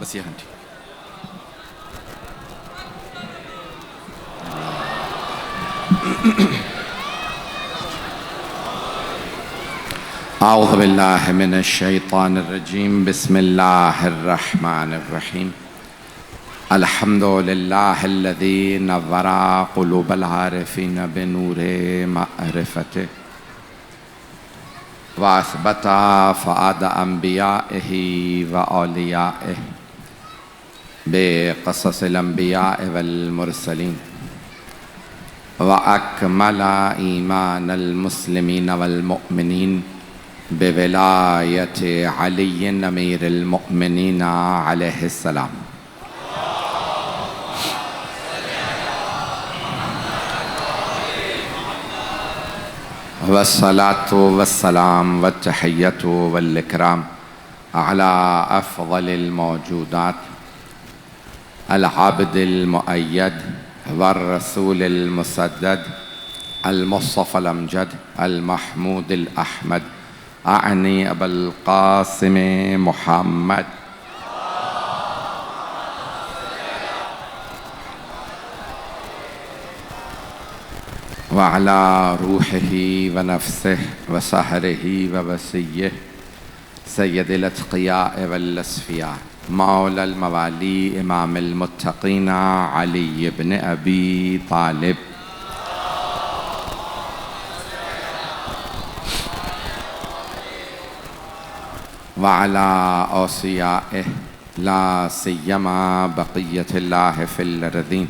بس یہاں ٹھیک. اعوذ باللہ من الشیطان الرجیم. بسم اللہ الرحمن الرحیم. الحمد للہ الذی نور قلوب العارفین بنور معرفته واثبت فؤاد انبیائہ واولیائہ بقصص الانبیاء والمرسلین واکمل ایمان المسلمین والمؤمنین بولایت علی امیر المؤمنین علیہ السلام. والصلاة والسلام والتحیۃ والاکرام علی افضل الموجودات العبد المؤید والرسول المسدد المصطفى الامجد المحمود الاحمد اعنی ابا القاسم محمد وعلى روحه ونفسه وسحره ووصيه سید الاتقیاء والاسفیاء مولا الموالی امام المتقین علی بن ابی طالب وعلى اوصیائه لا سیما بقیت اللہ فی الارضین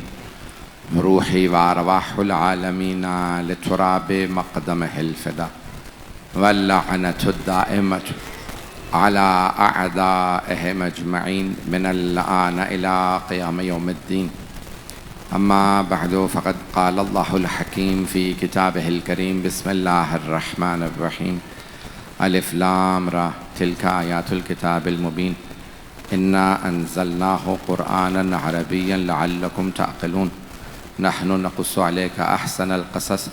روحی وارواح العالمین لتراب مقدمہ الفدا واللعنة الدائمة على أعدائهم أجمعين من الآن إلى قيام يوم الدين. أما بعد فقد قال الله الحكيم في كتابه الكريم. بسم الله الرحمن الرحيم. ألف لام را تلك آيات الكتاب المبين إنا أنزلناه قرآنا عربيا لعلكم تعقلون. نحن نقص عليك أحسن القصص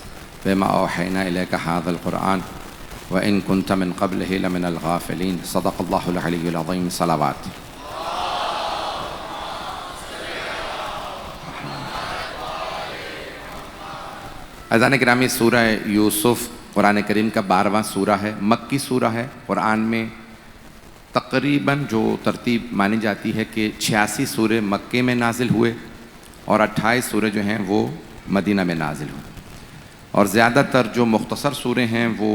بما أوحينا إليك هذا القرآن وإن كنت من قبله لمن الغافلين. صدق الله العلي العظيم. صلوات. عزیزان گرامی، سورہ یوسف قرآن کریم کا 12واں سورہ ہے، مکی سورہ ہے. قرآن میں تقریباً جو ترتیب مانی جاتی ہے کہ 86 سورے مکے میں نازل ہوئے اور 28 سورے جو ہیں وہ مدینہ میں نازل ہوئے، اور زیادہ تر جو مختصر سورے ہیں وہ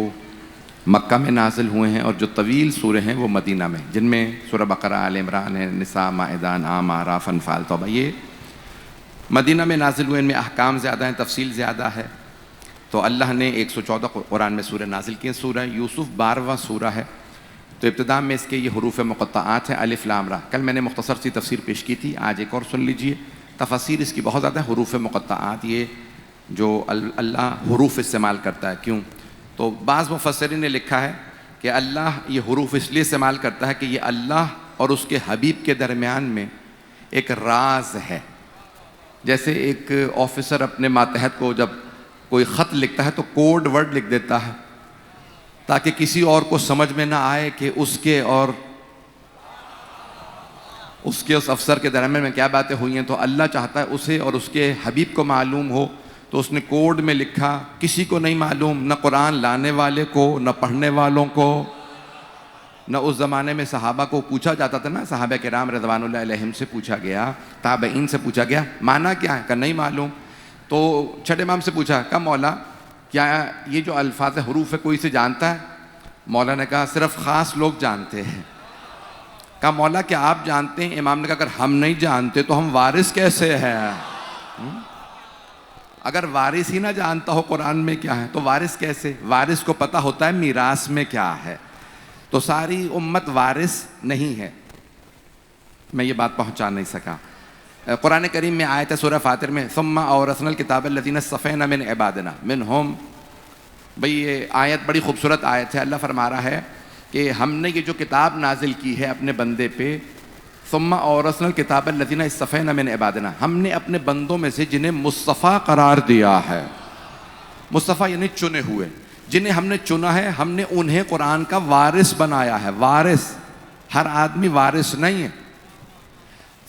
مکہ میں نازل ہوئے ہیں، اور جو طویل سورے ہیں وہ مدینہ میں، جن میں سورہ بقرہ، آل عمران ہے، نساء، مائدہ، انعام، اعراف، انفال، توبہ، یہ مدینہ میں نازل ہوئے. ان میں احکام زیادہ ہیں، تفصیل زیادہ ہے. تو اللہ نے 114 قرآن میں سورہ نازل کیے. سورہ یوسف 12واں سورہ ہے. تو ابتدا میں اس کے یہ حروف مقطعات ہیں، الف لام را. کل میں نے مختصر سی تفسیر پیش کی تھی، آج ایک اور سن لیجئے. تفاسیر اس کی بہت زیادہ ہے. حروف مقطعات یہ جو اللہ حروف استعمال کرتا ہے، کیوں؟ تو بعض مفسرین نے لکھا ہے کہ اللہ یہ حروف اس لیے استعمال کرتا ہے کہ یہ اللہ اور اس کے حبیب کے درمیان میں ایک راز ہے. جیسے ایک آفیسر اپنے ماتحت کو جب کوئی خط لکھتا ہے تو کوڈ ورڈ لکھ دیتا ہے تاکہ کسی اور کو سمجھ میں نہ آئے کہ اس کے اور اس افسر کے درمیان میں کیا باتیں ہوئی ہیں. تو اللہ چاہتا ہے اسے اور اس کے حبیب کو معلوم ہو، تو اس نے کوڈ میں لکھا. کسی کو نہیں معلوم، نہ قرآن لانے والے کو، نہ پڑھنے والوں کو، نہ اس زمانے میں صحابہ کو پوچھا جاتا تھا نا، صحابہ کرام رضوان اللہ علیہم سے پوچھا گیا، تابعین سے پوچھا گیا معنی کیا ہے، کہ نہیں معلوم. تو چھٹے امام سے پوچھا کہ مولا کیا یہ جو الفاظ حروف ہے کوئی سے جانتا ہے؟ مولا نے کہا صرف خاص لوگ جانتے ہیں. کہا مولا کیا آپ جانتے ہیں؟ امام نے کہا اگر ہم نہیں جانتے تو ہم وارث کیسے ہیں؟ اگر وارث ہی نہ جانتا ہو قرآن میں کیا ہے تو وارث کیسے؟ وارث کو پتہ ہوتا ہے میراث میں کیا ہے. تو ساری امت وارث نہیں ہے. میں یہ بات پہنچا نہیں سکا. قرآن کریم میں آیت ہے سورہ فاطر میں ثم اورثنا الکتاب الذین اصطفینا من عبادنا منہم. بھئی یہ آیت بڑی خوبصورت آیت ہے. اللہ فرما رہا ہے کہ ہم نے یہ جو کتاب نازل کی ہے اپنے بندے پہ، ثم اورثنا الکتاب الذین اصطفینا من عبادنا، ہم نے اپنے بندوں میں سے جنہیں مصطفیٰ قرار دیا ہے. مصطفیٰ یعنی چنے ہوئے، جنہیں ہم نے چنا ہے، ہم نے انہیں قرآن کا وارث بنایا ہے. وارث، ہر آدمی وارث نہیں ہے.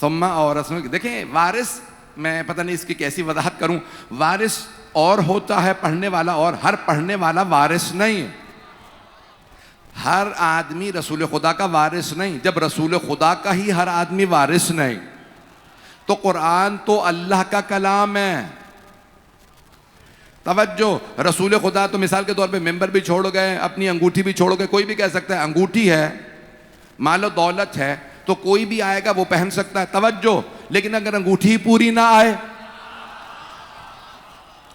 ثم اورثنا، دیکھیں وارث، میں پتہ نہیں اس کی کیسی وضاحت کروں، وارث اور ہوتا ہے پڑھنے والا اور، ہر پڑھنے والا وارث نہیں ہے. ہر آدمی رسول خدا کا وارث نہیں. جب رسول خدا کا ہی ہر آدمی وارث نہیں تو قرآن تو اللہ کا کلام ہے. توجہ، رسول خدا تو مثال کے طور پہ ممبر بھی چھوڑ گئے، اپنی انگوٹھی بھی چھوڑ گئے. کوئی بھی کہہ سکتا ہے انگوٹھی ہے، مال و دولت ہے، تو کوئی بھی آئے گا وہ پہن سکتا ہے. توجہ، لیکن اگر انگوٹھی پوری نہ آئے،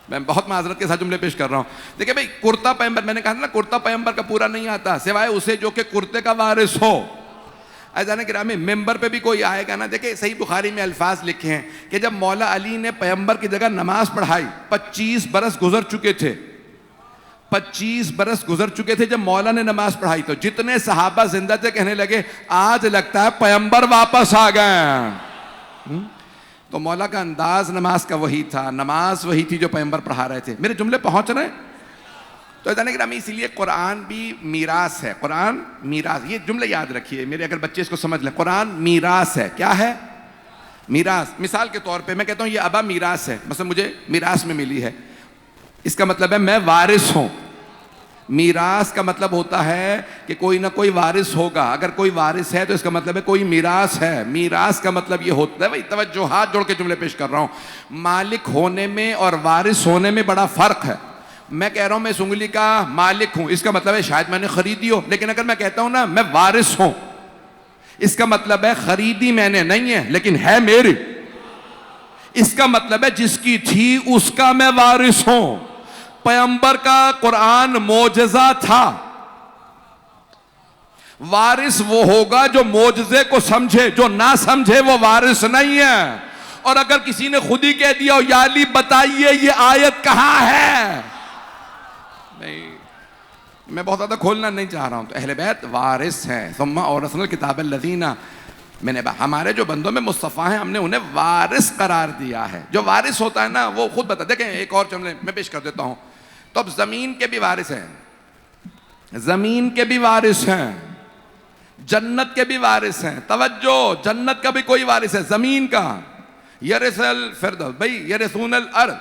میں بہت معذرت کے ساتھ جملے پیش کر رہا ہوں. دیکھیں بھائی، کرتا پیغمبر، میں نے کہا نا کرتا پیغمبر کا پورا نہیں آتا سوائے اسے جو کہ کرتے کا وارث ہو. عزیزان گرامی، ممبر پہ بھی کوئی آئے گا نا، دیکھیں صحیح بخاری میں الفاظ لکھے ہیں کہ جب مولا علی نے پیغمبر کی جگہ نماز پڑھائی، 25 برس گزر چکے تھے، 25 برس گزر چکے تھے جب مولا نے نماز پڑھائی، تو جتنے صحابہ زندہ تھے کہنے لگے آج لگتا ہے پیغمبر واپس آ گئے. تو مولا کا انداز نماز کا وہی تھا، نماز وہی تھی جو پیغمبر پڑھا رہے تھے. میرے جملے پہنچ رہے ہیں؟ تو عزیزان گرامی، اسی لیے قرآن بھی میراث ہے. قرآن میراث، یہ جملے یاد رکھیے میرے، اگر بچے اس کو سمجھ لیں. قرآن میراث ہے. کیا ہے؟ میراث. مثال کے طور پہ میں کہتا ہوں یہ ابا میراث ہے، مثلا مجھے میراث میں ملی ہے، اس کا مطلب ہے میں وارث ہوں. میراث کا مطلب ہوتا ہے کہ کوئی نہ کوئی وارث ہوگا. اگر کوئی وارث ہے تو اس کا مطلب ہے کوئی میراث ہے. میراث کا مطلب یہ ہوتا ہے، بھائی توجہ، ہاتھ جوڑ کے جملے پیش کر رہا ہوں، مالک ہونے میں اور وارث ہونے میں بڑا فرق ہے. میں کہہ رہا ہوں میں اس انگلی کا مالک ہوں، اس کا مطلب ہے شاید میں نے خریدی ہو. لیکن اگر میں کہتا ہوں نا میں وارث ہوں، اس کا مطلب ہے خریدی میں نے نہیں ہے لیکن ہے میری. اس کا مطلب ہے جس کی تھی اس کا میں وارث ہوں. پیغمبر کا قرآن معجزہ تھا. وارث وہ ہوگا جو معجزے کو سمجھے، جو نہ سمجھے وہ وارث نہیں ہے. اور اگر کسی نے خود ہی کہہ دیا یا علی بتائیے یہ آیت کہاں ہے، نہیں، میں بہت زیادہ کھولنا نہیں چاہ رہا ہوں. تو اہل بیت وارث ہیں. ثم اورثنا الکتاب الذین، میں نے ہمارے جو بندوں میں مصطفیٰ ہیں ہم نے انہیں وارث قرار دیا ہے. جو وارث ہوتا ہے نا وہ خود بتا. دیکھیں ایک اور جملے میں پیش کر دیتا ہوں. تو اب زمین کے بھی وارث ہیں، زمین کے بھی وارث ہیں، جنت کے بھی وارث ہیں. توجہ، جنت کا بھی کوئی وارث ہے، زمین کا. یرث الفردوس، بھائی یرثون الارض.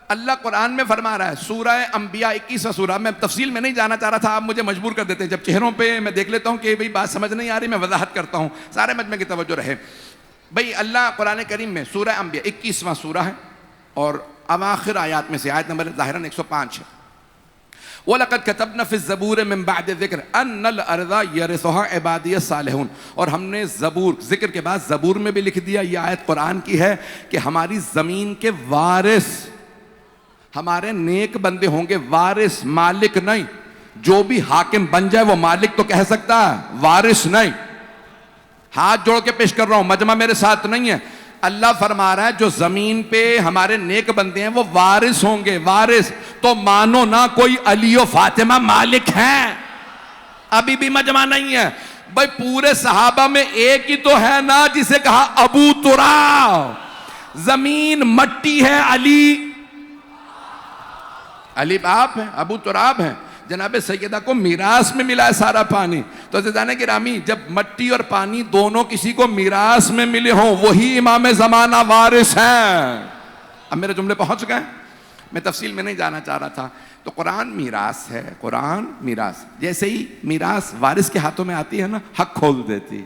اللہ قرآن میں فرما رہا ہے، سورہ انبیاء 21واں سورہ. میں تفصیل میں نہیں جانا چاہ رہا تھا، آپ مجھے مجبور کر دیتے. جب چہروں پہ میں دیکھ لیتا ہوں کہ بھئی بات سمجھ نہیں آ رہی، میں وضاحت کرتا ہوں، سارے مجمع کی توجہ رہے. بھئی اللہ قرآن کریم میں سورہ انبیاء 21واں سورہ ہے اور اواخر آیات میں سے آیت نمبر ظاہراً 105 ہے. وَلَقَدْ كَتَبْنَا فِي الزَّبُورِ مِن بَعْدِ الذِّكْرِ أَنَّ الْأَرْضَ يَرِثُهَا عِبَادِيَ الصَّالِحُونَ. اور ہم نے زبور، ذکر کے بعد زبور میں بھی لکھ دیا، یہ آیت قرآن کی ہے کہ ہماری زمین کے وارث ہمارے نیک بندے ہوں گے. وارث، مالک نہیں. جو بھی حاکم بن جائے وہ مالک تو کہہ سکتا ہے، وارث نہیں. ہاتھ جوڑ کے پیش کر رہا ہوں، مجمع میرے ساتھ نہیں ہے. اللہ فرما رہا ہے جو زمین پہ ہمارے نیک بندے ہیں وہ وارث ہوں گے. وارث تو مانو نہ کوئی علی و فاطمہ مالک ہیں، ابھی بھی مجمع نہیں ہے. بھائی پورے صحابہ میں ایک ہی تو ہے نا جسے کہا ابو تراب. زمین مٹی ہے، علی باپ ہے، ابو تراب ہے. جناب سیدہ کو میراث میں ملا ہے سارا پانی. تو عزیزان گرامی، جب مٹی اور پانی دونوں کسی کو میراث میں ملے ہوں وہی امام زمانہ وارث ہیں. اب میرے جملے پہنچ گئے، میں تفصیل میں نہیں جانا چاہ رہا تھا. تو قرآن میراث ہے، قرآن میراث. جیسے ہی میراث وارث کے ہاتھوں میں آتی ہے نا، حق کھول دیتی.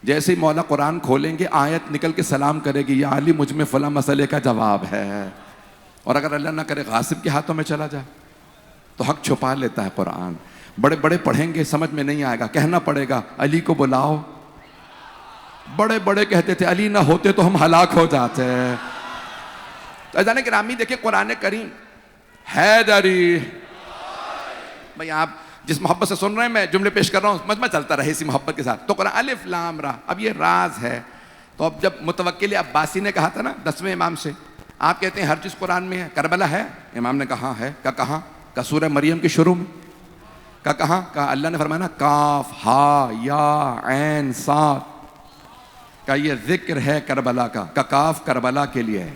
جیسے ہی مولا قرآن کھولیں گے آیت نکل کے سلام کرے گی، یا علی مجھ میں فلاں مسئلے کا جواب ہے. اور اگر اللہ نہ کرے غاصب کے ہاتھوں میں چلا جائے تو حق چھپا لیتا ہے قرآن. بڑے بڑے پڑھیں گے سمجھ میں نہیں آئے گا، کہنا پڑے گا علی کو بلاؤ. بڑے بڑے کہتے تھے علی نہ ہوتے تو ہم ہلاک ہو جاتے. تو عزیزان گرامی دیکھیں قرآن کریم حیدری. بھئی آپ جس محبت سے سن رہے ہیں میں جملے پیش کر رہا ہوں، مجمع چلتا رہے اسی محبت کے ساتھ. تو قرآن الف لام را، اب یہ راز ہے. تو اب جب متوکل عباسی نے کہا تھا نا 10ویں امام سے، آپ کہتے ہیں ہر چیز قرآن میں ہے، کربلا ہے؟ امام نے کہا ہے. کہاں؟ کا سورہ مریم کی شروع میں. کہاں؟ کہا اللہ نے فرمایا کاف ہا یا عین صاد، کا یہ ذکر ہے کربلا کا. کاف کربلا کے لیے ہے،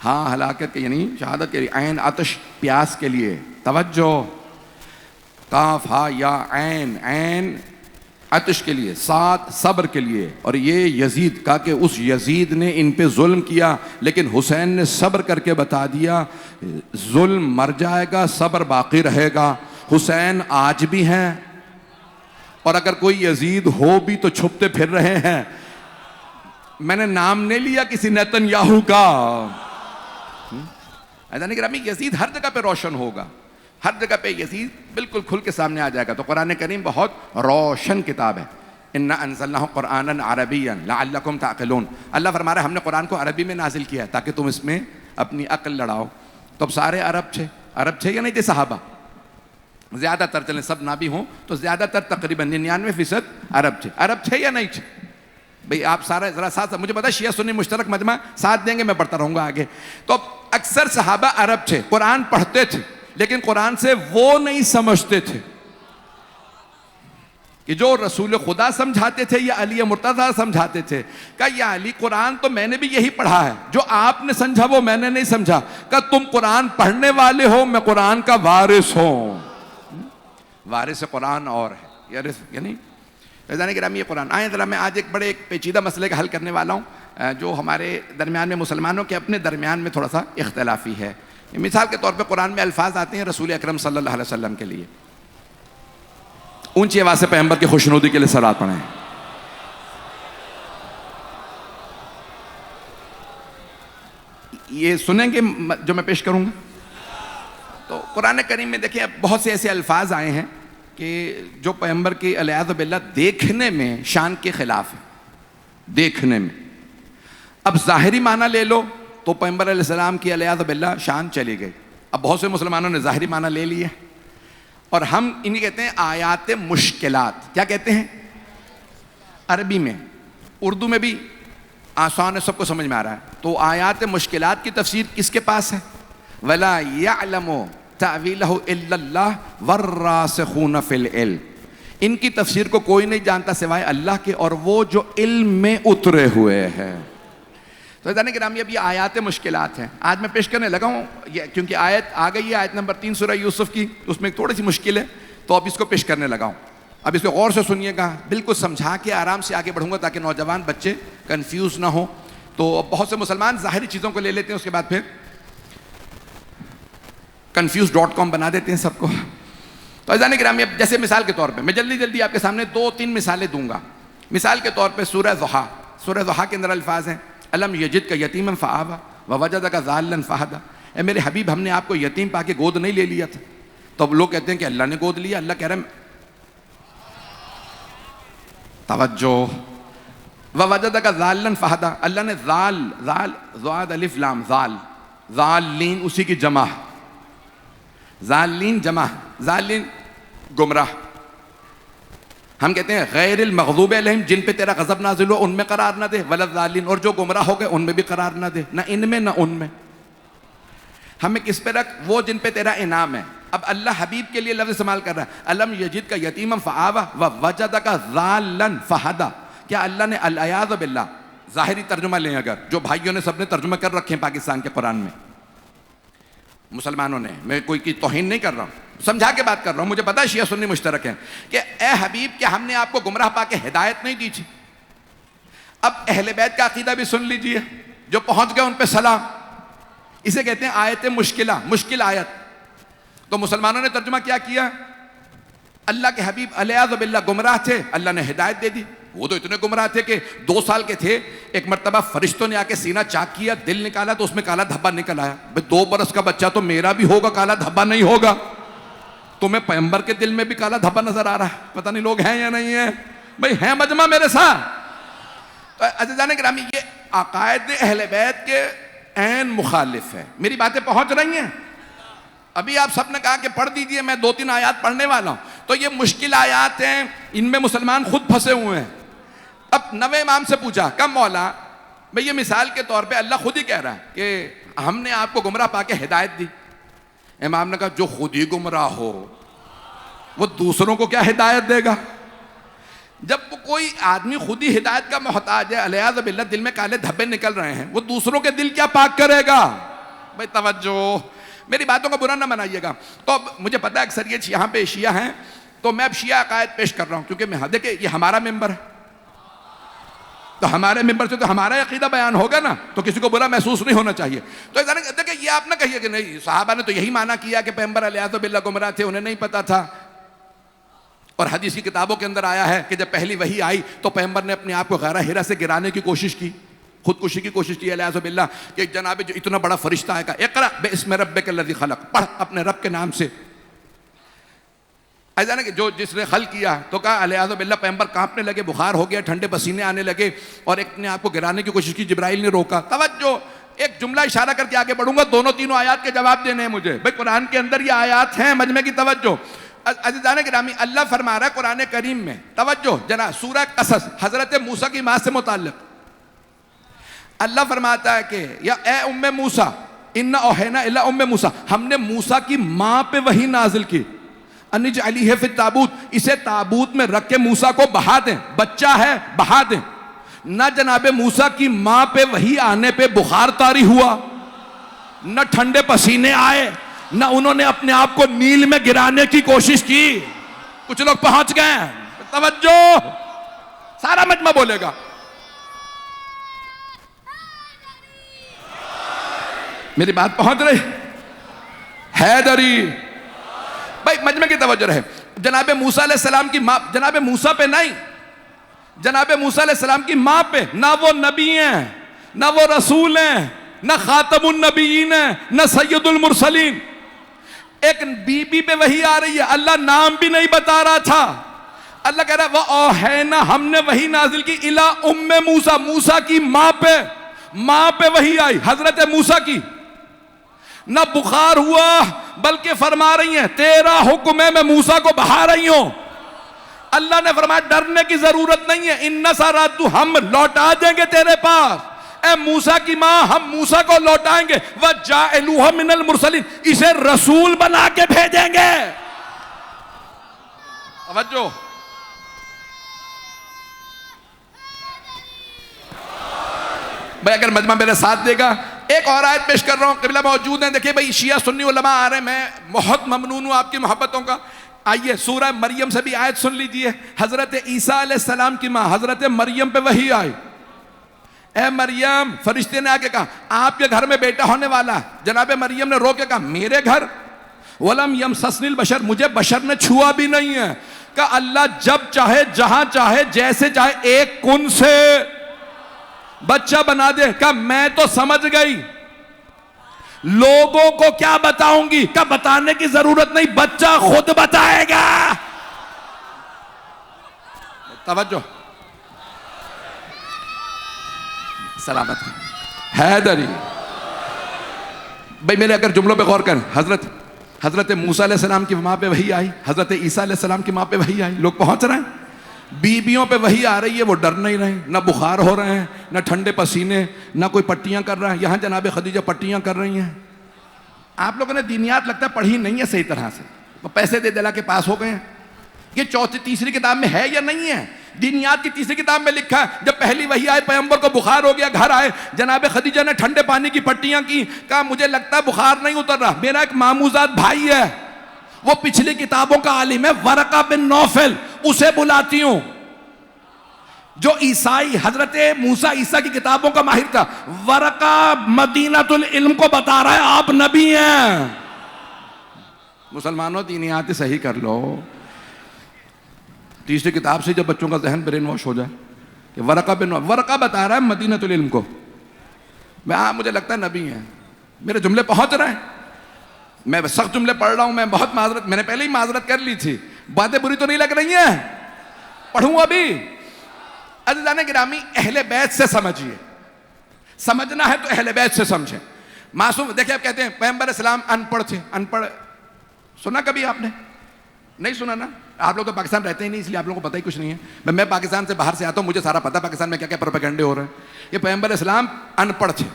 ہاں ہلاکت کے یعنی شہادت کے لیے، عین آتش پیاس کے لیے. توجہ، کاف ہا یا عین. عین عطش کے لیے، سات صبر کے لیے. اور یہ یزید کہا کہ اس یزید نے ان پہ ظلم کیا، لیکن حسین نے صبر کر کے بتا دیا ظلم مر جائے گا، صبر باقی رہے گا. حسین آج بھی ہیں، اور اگر کوئی یزید ہو بھی تو چھپتے پھر رہے ہیں. میں نے نام نہیں لیا کسی نیتن یاہو کا. ایسا نہیں کہ یزید ہر جگہ پہ روشن ہوگا، ہر جگہ پہ یزید بالکل کھل کے سامنے آ جائے گا. تو قرآن کریم بہت روشن کتاب ہے. اِنَّا أَنزَلْنَاهُ قُرْآنًا عَرَبِيًّا لَعَلَّكُمْ تَعْقِلُونَ. اللہ فرما رہا ہے ہم نے قرآن کو عربی میں نازل کیا ہے تاکہ تم اس میں اپنی عقل لڑاؤ. تو اب سارے عرب تھے یا نہیں تھے صحابہ؟ زیادہ تر، چلیں سب نہ بھی ہوں تو زیادہ تر تقریباً 99% عرب تھے یا نہیں تھے؟ بھئی آپ سارا ذرا ساتھ، مجھے پتا شیعہ سنی مشترک مجمع ساتھ دیں گے، میں پڑھتا رہوں گا آگے. تو اکثر صحابہ عرب تھے، قرآن پڑھتے تھے، لیکن قرآن سے وہ نہیں سمجھتے تھے کہ جو رسول خدا سمجھاتے تھے یا علی مرتضیٰ سمجھاتے تھے. کہ یا علی قرآن تو میں نے بھی یہی پڑھا ہے، جو آپ نے سمجھا وہ میں نے نہیں سمجھا. کہ تم قرآن پڑھنے والے ہو، میں قرآن کا وارث ہوں. وارث قرآن اور ہے یعنی فیضان گرامی یہ قرآن. آئیں ذرا میں آج ایک پیچیدہ مسئلے کا حل کرنے والا ہوں جو ہمارے درمیان میں، مسلمانوں کے اپنے درمیان میں تھوڑا سا اختلافی ہے. مثال کے طور پہ قرآن میں الفاظ آتے ہیں رسول اکرم صلی اللہ علیہ وسلم کے لیے. اونچی آواز سے پیغمبر کی خوشنودی کے لیے صلوات پڑھیں. یہ سنیں گے جو میں پیش کروں گا؟ تو قرآن کریم میں دیکھیں بہت سے ایسے الفاظ آئے ہیں کہ جو پیغمبر کی علیہ باللہ دیکھنے میں شان کے خلاف ہے. دیکھنے میں اب ظاہری معنی لے لو تو پیغمبر علیہ السلام کی علیہ باللہ شان چلی گئی. اب بہت سے مسلمانوں نے ظاہری معنی لے لیے، اور ہم انہیں کہتے ہیں آیات مشکلات. کیا کہتے ہیں؟ عربی میں، اردو میں بھی آسان ہے، سب کو سمجھ میں آ رہا ہے. تو آیات مشکلات کی تفسیر کس کے پاس ہے؟ وَلَا يَعْلَمُ تَعْوِيلَهُ إِلَّا اللَّهُ وَالرَّاسِخُونَ فِي الْعِلْمِ. ان کی تفسیر کو کوئی نہیں جانتا سوائے اللہ کے اور وہ جو علم میں اترے ہوئے ہیں. تو عزیزان گرامی اب یہ آیات مشکلات ہیں. آج میں پیش کرنے لگا ہوں کیونکہ آیت آ گئی ہے، آیت نمبر 3 سورہ یوسف کی، اس میں ایک تھوڑی سی مشکل ہے، تو اب اس کو پیش کرنے لگا ہوں. اب اس کو غور سے سنیے گا، بالکل سمجھا کے آرام سے آگے بڑھوں گا تاکہ نوجوان بچے کنفیوز نہ ہوں. تو بہت سے مسلمان ظاہری چیزوں کو لے لیتے ہیں، اس کے بعد پھر confuse.com بنا دیتے ہیں سب کو. تو عزیزان گرامی اب جیسے مثال کے طور پہ میں جلدی آپ کے سامنے 2-3 مثالیں دوں گا. مثال کے طور پہ سورہ ضحیٰ کے اندر الفاظ ہیں الم یجدک یتیما فآویٰ ووجدک ضالا فہدیٰ. اے میرے حبیب ہم نے آپ کو یتیم پا کے گود نہیں لے لیا تھا. تو اب لوگ کہتے ہیں کہ اللہ نے گود لیا. اللہ کہہ رہا ہے توجہ، ووجدک ضالا فہدیٰ. اللہ نے ضاد الف لام ضالین اسی کی جمع، ضالین جمع، ضالین گمراہ. ہم کہتے ہیں غیر المغضوب علیہم، جن پہ تیرا غضب نازل ہو ان میں قرار نہ دے، ولا الضالین، اور جو گمراہ ہو گئے ان میں بھی قرار نہ دے، نہ ان میں نہ ان میں. ہمیں کس پہ رکھ؟ وہ جن پہ تیرا انعام ہے. اب اللہ حبیب کے لیے لفظ استعمال کر رہا ہے الم یجدک یتیما فآویٰ ووجدک ضالا فہدیٰ. کیا اللہ نے العیاذ باللہ ظاہری ترجمہ لیں اگر، جو بھائیوں نے سب نے ترجمہ کر رکھے ہیں پاکستان کے قرآن میں، مسلمانوں نے، میں کوئی کی توہین نہیں کر رہا ہوں، سمجھا کے بات کر رہا ہوں. مجھے پتا ہے شیعہ سنی مشترک ہیں کہ اے حبیب کیا ہم نے آپ کو گمراہ پا کے ہدایت نہیں دی تھی؟ اب اہل بیت کا عقیدہ بھی سن لیجئے، جو پہنچ گئے ان پہ سلام. اسے کہتے ہیں آیت مشکلہ، مشکل آیت. تو مسلمانوں نے ترجمہ کیا کیا؟ اللہ کے حبیب علیہ باللہ گمراہ تھے، اللہ نے ہدایت دے دی. وہ تو اتنے گمراہ تھے کہ 2 سال کے تھے، ایک مرتبہ فرشتوں نے آ کے سینہ چاک کیا، دل نکالا تو اس میں کالا دھبا نکل آیا. بھئی 2 برس کا بچہ تو میرا بھی ہوگا، کالا دھبا نہیں ہوگا. تمہیں پیغمبر کے دل میں بھی کالا دھبا نظر آ رہا ہے، پتہ نہیں لوگ ہیں یا نہیں ہیں. بھئی ہیں مجمع میرے ساتھ. تو عزیزان گرامی یہ عقائد اہل بیت کے عین مخالف ہے. میری باتیں پہنچ رہی ہیں؟ ابھی آپ سب نے کہا کہ پڑھ دیجئے، میں 2-3 آیات پڑھنے والا ہوں. تو یہ مشکل آیات ہیں، ان میں مسلمان خود پھنسے ہوئے ہیں. اب 9 امام سے پوچھا کم مولا، بھئی یہ مثال کے طور پہ اللہ خود ہی کہہ رہا ہے کہ ہم نے آپ کو گمراہ پا کے ہدایت دی. امام نے کہا جو خود ہی گمراہ ہو وہ دوسروں کو کیا ہدایت دے گا؟ جب کوئی آدمی خود ہی ہدایت کا محتاج ہے، علیہ باللہ دل میں کالے دھبے نکل رہے ہیں، وہ دوسروں کے دل کیا پاک کرے گا؟ بھئی توجہ، میری باتوں کا برا نہ منائیے گا. تو اب مجھے پتا ہے اکثریت یہاں پہ شیعہ ہیں، تو میں اب شیعہ عقائد پیش کر رہا ہوں، کیونکہ میں دیکھیں یہ ہمارا ممبر ہے، تو ہمارے ممبر سے تو ہمارا عقیدہ بیان ہوگا نا، تو کسی کو برا محسوس نہیں ہونا چاہیے. تو دیکھیں یہ آپ نہ کہیے کہ نہیں صحابہ نے تو یہی معنی کیا کہ پیغمبر علیہ باللہ گمراہ تھے، انہیں نہیں پتا تھا. اور حدیث کی کتابوں کے اندر آیا ہے کہ جب پہلی وحی آئی تو پیغمبر نے اپنے آپ کو غارہ ہرا سے گرانے کی کوشش کی، خودکشی کی کوشش کی علیہ باللہ، کہ جناب جو اتنا بڑا فرشتہ آئے گا، اقرأ باسم ربک الذی خلق، پڑھ اپنے رب کے نام سے. ایسا نا کہ جو جس نے خلق کیا، تو کہا علیہ باللہ پیغمبر کانپنے لگے، بخار ہو گیا، ٹھنڈے پسینے آنے لگے، اور ایک نے آپ کو گرانے کی کوشش کی، جبرائیل نے روکا. توجہ، ایک جملہ اشارہ کر کے آگے بڑھوں گا، دونوں تینوں آیات کے جواب دینے ہیں مجھے. بھائی قرآن کے اندر یہ آیات ہیں، مجمع کی توجہ. عزیزان گرامی، اللہ فرما رہا ہے قرآن کریم میں، توجہ جناب، سورہ قصص حضرت موسیٰ کی ماں سے متعلق. اللہ فرماتا ہے کہ یا اے ام موسیٰ انا اوحینا الی ام موسیٰ، ہم نے موسیٰ کی ماں پہ وحی نازل کی، ان اجعلیہ فی التابوت، اسے تابوت میں رکھ کے موسیٰ کو بہا دیں، بچہ ہے بہا دیں. نہ جناب موسیٰ کی ماں پہ وحی آنے پہ بخار طاری ہوا، نہ ٹھنڈے پسینے آئے، نہ انہوں نے اپنے آپ کو نیل میں گرانے کی کوشش کی. کچھ لوگ پہنچ گئے، توجہ سارا مجمع بولے گا. میری بات پہنچ رہی؟ حیدری بھائی مجمع کی توجہ رہے. جناب موسیٰ علیہ السلام کی ماں، جناب موسیٰ پہ نہیں، جناب موسیٰ علیہ السلام کی ماں پہ، نہ وہ نبی ہیں، نہ وہ رسول ہیں، نہ خاتم النبیین ہیں، نہ سید المرسلین. ایک بی بی پہ وحی آ رہی ہے، اللہ نام بھی نہیں بتا رہا تھا. اللہ کہہ رہا ہے وَأَوْحَيْنَا، ہم نے وحی نازل کی اِلَىٰ اُمِّ موسیٰ، موسیٰ کی ماں پہ وحی آئی، حضرت موسیٰ کی. نہ بخار ہوا، بلکہ فرما رہی ہیں تیرا حکم ہے میں موسیٰ کو بہا رہی ہوں. اللہ نے فرمایا ڈرنے کی ضرورت نہیں ہے، اِنَّ سَرَدُ، ہم لوٹا دیں گے تیرے پاس. اے موسیٰ کی ماں، ہم موسیٰ کو لوٹائیں گے. وَجَعَلُوهُ مِنَ الْمُرْسَلِينَ، اسے رسول بنا کے بھیجیں گے. توجہ، بھائی اگر مجمع میرے ساتھ دے گا. ایک اور آیت پیش کر رہا ہوں، قبلہ موجود ہیں. دیکھیں بھائی شیعہ سنی علماء آ رہے ہیں، میں بہت ممنون ہوں آپ کی محبتوں کا. آئیے سورہ مریم سے بھی آیت سن لیجئے. حضرت عیسیٰ علیہ السلام کی ماں حضرت مریم پہ وحی آئی. اے مریم، فرشتے نے آ کے کہا آپ کے گھر میں بیٹا ہونے والا ہے. جناب مریم نے رو کے کہا میرے گھر؟ وَلَمْ يَمْسَسْنِي الْبَشَرُ، مجھے بشر نے چھوا بھی نہیں ہے. کہ اللہ جب چاہے، جہاں چاہے، جیسے چاہے ایک کن سے بچہ بنا دے. کہ میں تو سمجھ گئی، لوگوں کو کیا بتاؤں گی؟ کہ بتانے کی ضرورت نہیں، بچہ خود بتائے گا. توجہ، سلامت حیدری بھائی میرے اگر جملوں پہ غور کریں. حضرت موسیٰ علیہ السلام کی ماں پہ وحی آئی، حضرت عیسیٰ علیہ السلام کی ماں پہ وحی آئی. لوگ پہنچ رہے ہیں. بیویوں پہ وحی آ رہی ہے، وہ ڈر نہیں رہے، نہ بخار ہو رہے ہیں، نہ ٹھنڈے پسینے، نہ کوئی پٹیاں کر رہا ہے. یہاں جناب خدیجہ پٹیاں کر رہی ہیں. آپ لوگوں نے دینیات لگتا ہے پڑھی نہیں ہے صحیح طرح سے، پیسے دے دلا کے پاس ہو گئے ہیں. یہ تیسری کتاب میں ہے یا نہیں ہے؟ دینیات کی تیسری کتاب میں لکھا ہے جب پہلی وحی آئے پیغمبر کو بخار ہو گیا، گھر آئے، جناب خدیجہ نے ٹھنڈے پانی کی پٹیاں کی. کہا مجھے لگتا ہے بخار نہیں اتر رہا. میرا ایک ماموزاد بھائی ہے، وہ پچھلی کتابوں کا عالم ہے، ورقہ بن نوفل، اسے بلاتی ہوں، جو عیسائی حضرت موسیٰ عیسیٰ کی کتابوں کا ماہر تھا. ورقہ مدینۃ العلم کو بتا رہا ہے آپ نبی ہیں. مسلمانوں دینیات صحیح کر لو. تیسری کتاب سے جب بچوں کا ذہن برین واش ہو جائے کہ ورقہ بتا رہا ہے مدینۃ العلم کو، مجھے لگتا ہے نبی ہیں. میرے جملے پہنچ رہے ہیں، میں سخت جملے پڑھ رہا ہوں. میں بہت معذرت، میں نے پہلے ہی معذرت کر لی تھی. باتیں بری تو نہیں لگ رہی ہیں؟ پڑھوں ابھی؟ عزیزان گرامی، اہل بیت سے سمجھیے. سمجھنا ہے تو اہل بیت سے سمجھیں. معصوم دیکھیں، آپ کہتے ہیں پیغمبر اسلام ان پڑھ تھے. ان پڑھ سنا کبھی آپ نے؟ نہیں سنا نا. آپ لوگ تو پاکستان رہتے ہی نہیں، اس لیے آپ لوگوں کو پتہ ہی کچھ نہیں ہے. میں پاکستان سے باہر سے آتا ہوں، مجھے سارا پتہ پاکستان میں کیا کیا پروپیگنڈے ہو رہے ہیں. یہ پیغمبر اسلام ان پڑھ تھے.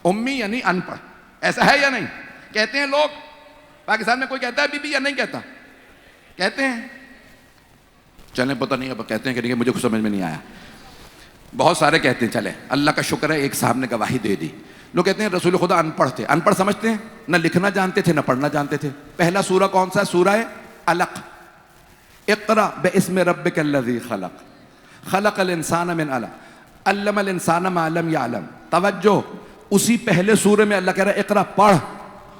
امی یعنی ان پڑھ، ایسا ہے یا نہیں؟ کہتے ہیں لوگ. پاکستان میں کوئی کہتا ہے بی بی یا نہیں کہتا؟ کہتے ہیں. چلیں پتہ نہیں اب کہتے ہیں کہ نہیں، مجھے کچھ سمجھ میں نہیں آیا. بہت سارے کہتے ہیں. چلیں اللہ کا شکر ہے ایک صاحب نے گواہی دے دی. لوگ کہتے ہیں رسول خدا ان پڑھ تھے. ان پڑھ سمجھتے ہیں؟ نہ لکھنا جانتے تھے نہ پڑھنا جانتے تھے. پہلا سورہ کون سا ہے؟ سورہ علق. اقرا باسم ربک الذی خلق خلق الانسان من علق علم الانسان ما لم یعلم. توجہ، اسی پہلے سورے میں اللہ کہہ رہا ہے اقرا پڑھ،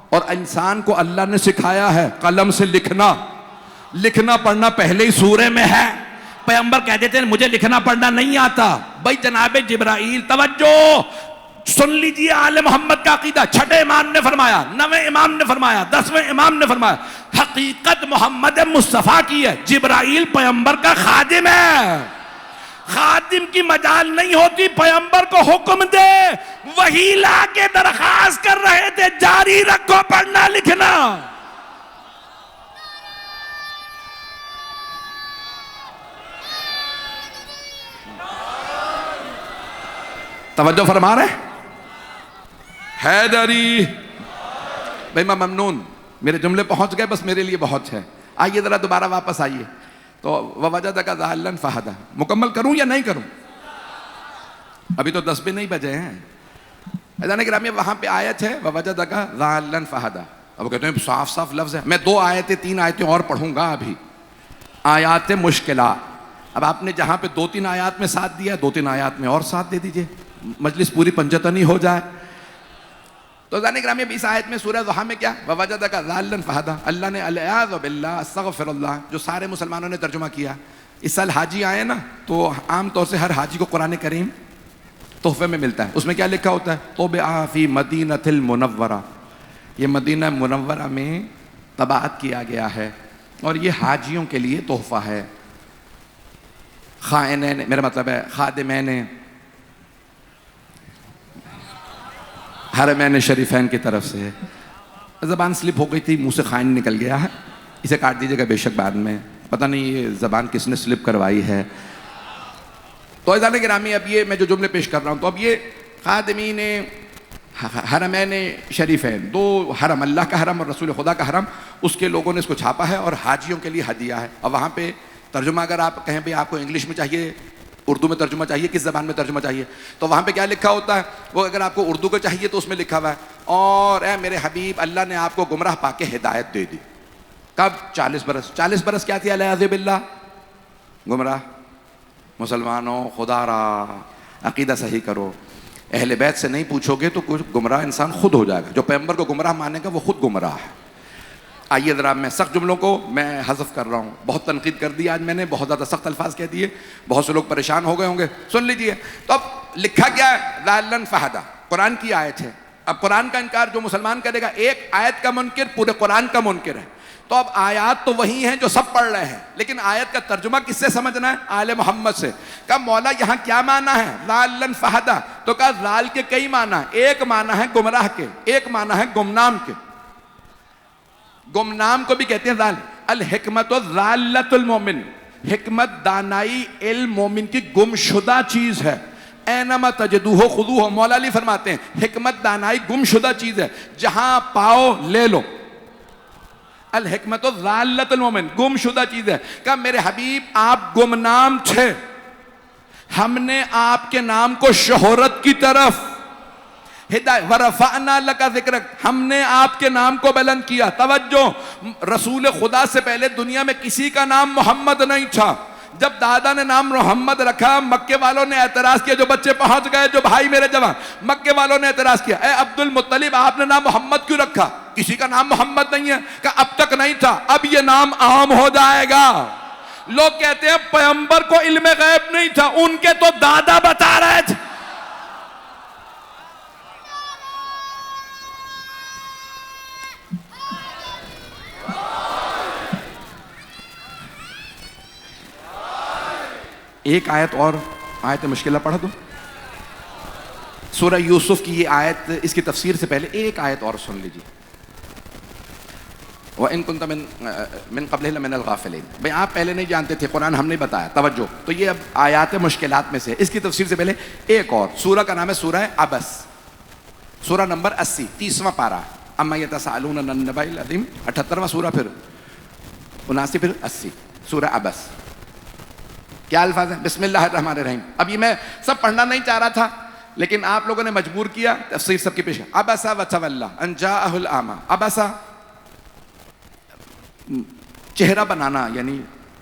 اور انسان کو اللہ نے سکھایا ہے قلم سے لکھنا. لکھنا پڑھنا پہلے ہی سورے میں ہے. پیغمبر کہہ دیتے ہیں مجھے لکھنا پڑھنا نہیں آتا. بھائی جناب جبرائیل، توجہ سن لیجئے آل محمد کا عقیدہ. چھٹے امام نے فرمایا، نویں امام نے فرمایا، 10ویں امام نے فرمایا، حقیقت محمد مصطفیٰ کی ہے. جبرائیل پیغمبر کا خادم ہے. خادم کی مجال نہیں ہوتی پیغمبر کو حکم دے. وہی لا کے درخواست کر رہے تھے جاری رکھو پڑھنا لکھنا. توجہ فرما رہے حیدری بھائی، میں ممنون، میرے جملے پہنچ گئے، بس میرے لیے بہت ہے. آئیے ذرا دوبارہ واپس آئیے. تو وَوَجَدَكَ ضَالًّا فَهَدَىٰ مکمل کروں یا نہیں کروں؟ ابھی تو 10 بھی نہیں بجے ہیں. عزیزان گرامی، وہاں پہ آیت ہے وَوَجَدَكَ ضَالًّا فَهَدَىٰ. اب وہ کہتے ہیں صاف صاف لفظ ہے. میں 2 آیتیں 3 آیتیں اور پڑھوں گا ابھی. آیات مشکلات. اب آپ نے جہاں پہ 2-3 آیات میں ساتھ دیا، 2-3 آیات میں اور ساتھ دے دیجئے، مجلس پوری پنجتنی ہو جائے. تو عزیزان گرامی، اب اس آیت میں سورہ ضحیٰ میں کیا وَوَجَدَكَ ضَالًّا فَهَدَىٰ، اللہ نے العیاذ باللہ استغفر اللہ جو سارے مسلمانوں نے ترجمہ کیا. اس سال حاجی آئے نا، تو عام طور سے ہر حاجی کو قرآن کریم تحفے میں ملتا ہے. اس میں کیا لکھا ہوتا ہے؟ طُبِعَ فِي مَدِینَةِ الْمُنَوَّرَةِ، یہ مدینہ منورہ میں طباعت کیا گیا ہے، اور یہ حاجیوں کے لیے تحفہ ہے. خائنین، میرا مطلب ہے خادمین حرمین شریفین کی طرف سے. زبان سلپ ہو گئی تھی، منہ سے خائن نکل گیا ہے، اسے کاٹ دیجیے گا بے شک بعد میں. پتہ نہیں یہ زبان کس نے سلپ کروائی ہے. تو عزیزان گرامی، اب یہ میں جو جملے پیش کر رہا ہوں، تو اب یہ خادمین حرمین شریفین، 2 حرم، اللہ کا حرم اور رسول خدا کا حرم، اس کے لوگوں نے اس کو چھاپا ہے اور حاجیوں کے لیے ہدیہ ہے. اور وہاں پہ ترجمہ اگر آپ کہیں بھی آپ کو انگلش میں چاہیے، اردو میں ترجمہ چاہیے، کس زبان میں ترجمہ چاہیے، تو وہاں پہ کیا لکھا ہوتا ہے؟ وہ اگر آپ کو اردو کا چاہیے تو اس میں لکھا ہوا ہے اور اے میرے حبیب اللہ نے آپ کو گمراہ پا کے ہدایت دے دی. کب؟ 40 برس. 40 برس کیا تھی العیاذ باللہ؟ گمراہ. مسلمانوں خدا را عقیدہ صحیح کرو. اہل بیت سے نہیں پوچھو گے تو کچھ گمراہ انسان خود ہو جائے گا. جو پیغمبر کو گمراہ مانے گا وہ خود گمراہ ہے. آئیے ذرا میں سخت جملوں کو میں حذف کر رہا ہوں. بہت تنقید کر دی آج میں نے، بہت زیادہ سخت الفاظ کہہ دیے، بہت سے لوگ پریشان ہو گئے ہوں گے. سن لیجئے. تو اب لکھا کیا ہے؟ ضَالًّا فَهَدَىٰ، قرآن کی آیت ہے. اب قرآن کا انکار جو مسلمان کرے گا، ایک آیت کا منکر پورے قرآن کا منکر ہے. تو اب آیات تو وہی ہیں جو سب پڑھ رہے ہیں، لیکن آیت کا ترجمہ کس سے سمجھنا ہے؟ آل محمد سے. کہا مولا یہاں کیا معنی ہے ضَالًّا فَهَدَىٰ؟ تو کہا ضال کے کئی معنی ہیں. ایک معنی ہے گمراہ کے، ایک معنی ہے گمنام کے. گمنام کو بھی کہتے ہیں ضال. الحکمت ضالۃ المومن، حکمت دانائی علم مومن کی گم شدہ چیز ہے. اینما تجدوہ خذوہ، مولا علی فرماتے ہیں حکمت دانائی گم شدہ چیز ہے، جہاں پاؤ لے لو. الحکمت ضالۃ المومن، گم شدہ چیز ہے. کہ میرے حبیب آپ گمنام تھے، ہم نے آپ کے نام کو شہرت کی طرف ہدایت. ورفعنا لک ذکرک، ہم نے آپ کے نام کو بلند کیا. توجہ، رسول خدا سے پہلے دنیا میں کسی کا نام محمد نہیں تھا. جب دادا نے نام محمد رکھا، مکے والوں نے اعتراض کیا. جو بچے پہنچ گئے، جو بھائی میرے جوان، مکے والوں نے اعتراض کیا، اے عبد المطلب آپ نے نام محمد کیوں رکھا؟ کسی کا نام محمد نہیں ہے. کہ اب تک نہیں تھا، اب یہ نام عام ہو جائے گا. لوگ کہتے ہیں پیغمبر کو علم غیب نہیں تھا، ان کے تو دادا بتا رہے تھے. ایک آیت اور، آیت مشکلہ پڑھ دو. سورہ یوسف کی یہ آیت، اس کی تفسیر سے پہلے ایک آیت اور سن لیجیے. وَإِن كُنْتَ مِن قَبْلِهِ لَمِنَ الْغَافِلِينَ. بھئی آپ پہلے نہیں جانتے تھے، قرآن ہم نے بتایا. توجہ، تو یہ اب آیات مشکلات میں سے. اس کی تفسیر سے پہلے ایک اور سورہ کا نام ہے سورہ عبس، سورہ نمبر 80، 30واں پارہ. اما یتساءلون عن النبأ العظیم، 78واں سورہ، پھر 79، پھر 80، سورہ عبس. کیا الفاظ ہیں؟ بسم اللہ الرحمن الرحیم. اب یہ میں سب پڑھنا نہیں چاہ رہا تھا، لیکن آپ لوگوں نے مجبور کیا، تفسیر سب کی پیش ہے. عبسا وتولی ان جاءہ الاعمی. عبسا چہرہ بنانا، یعنی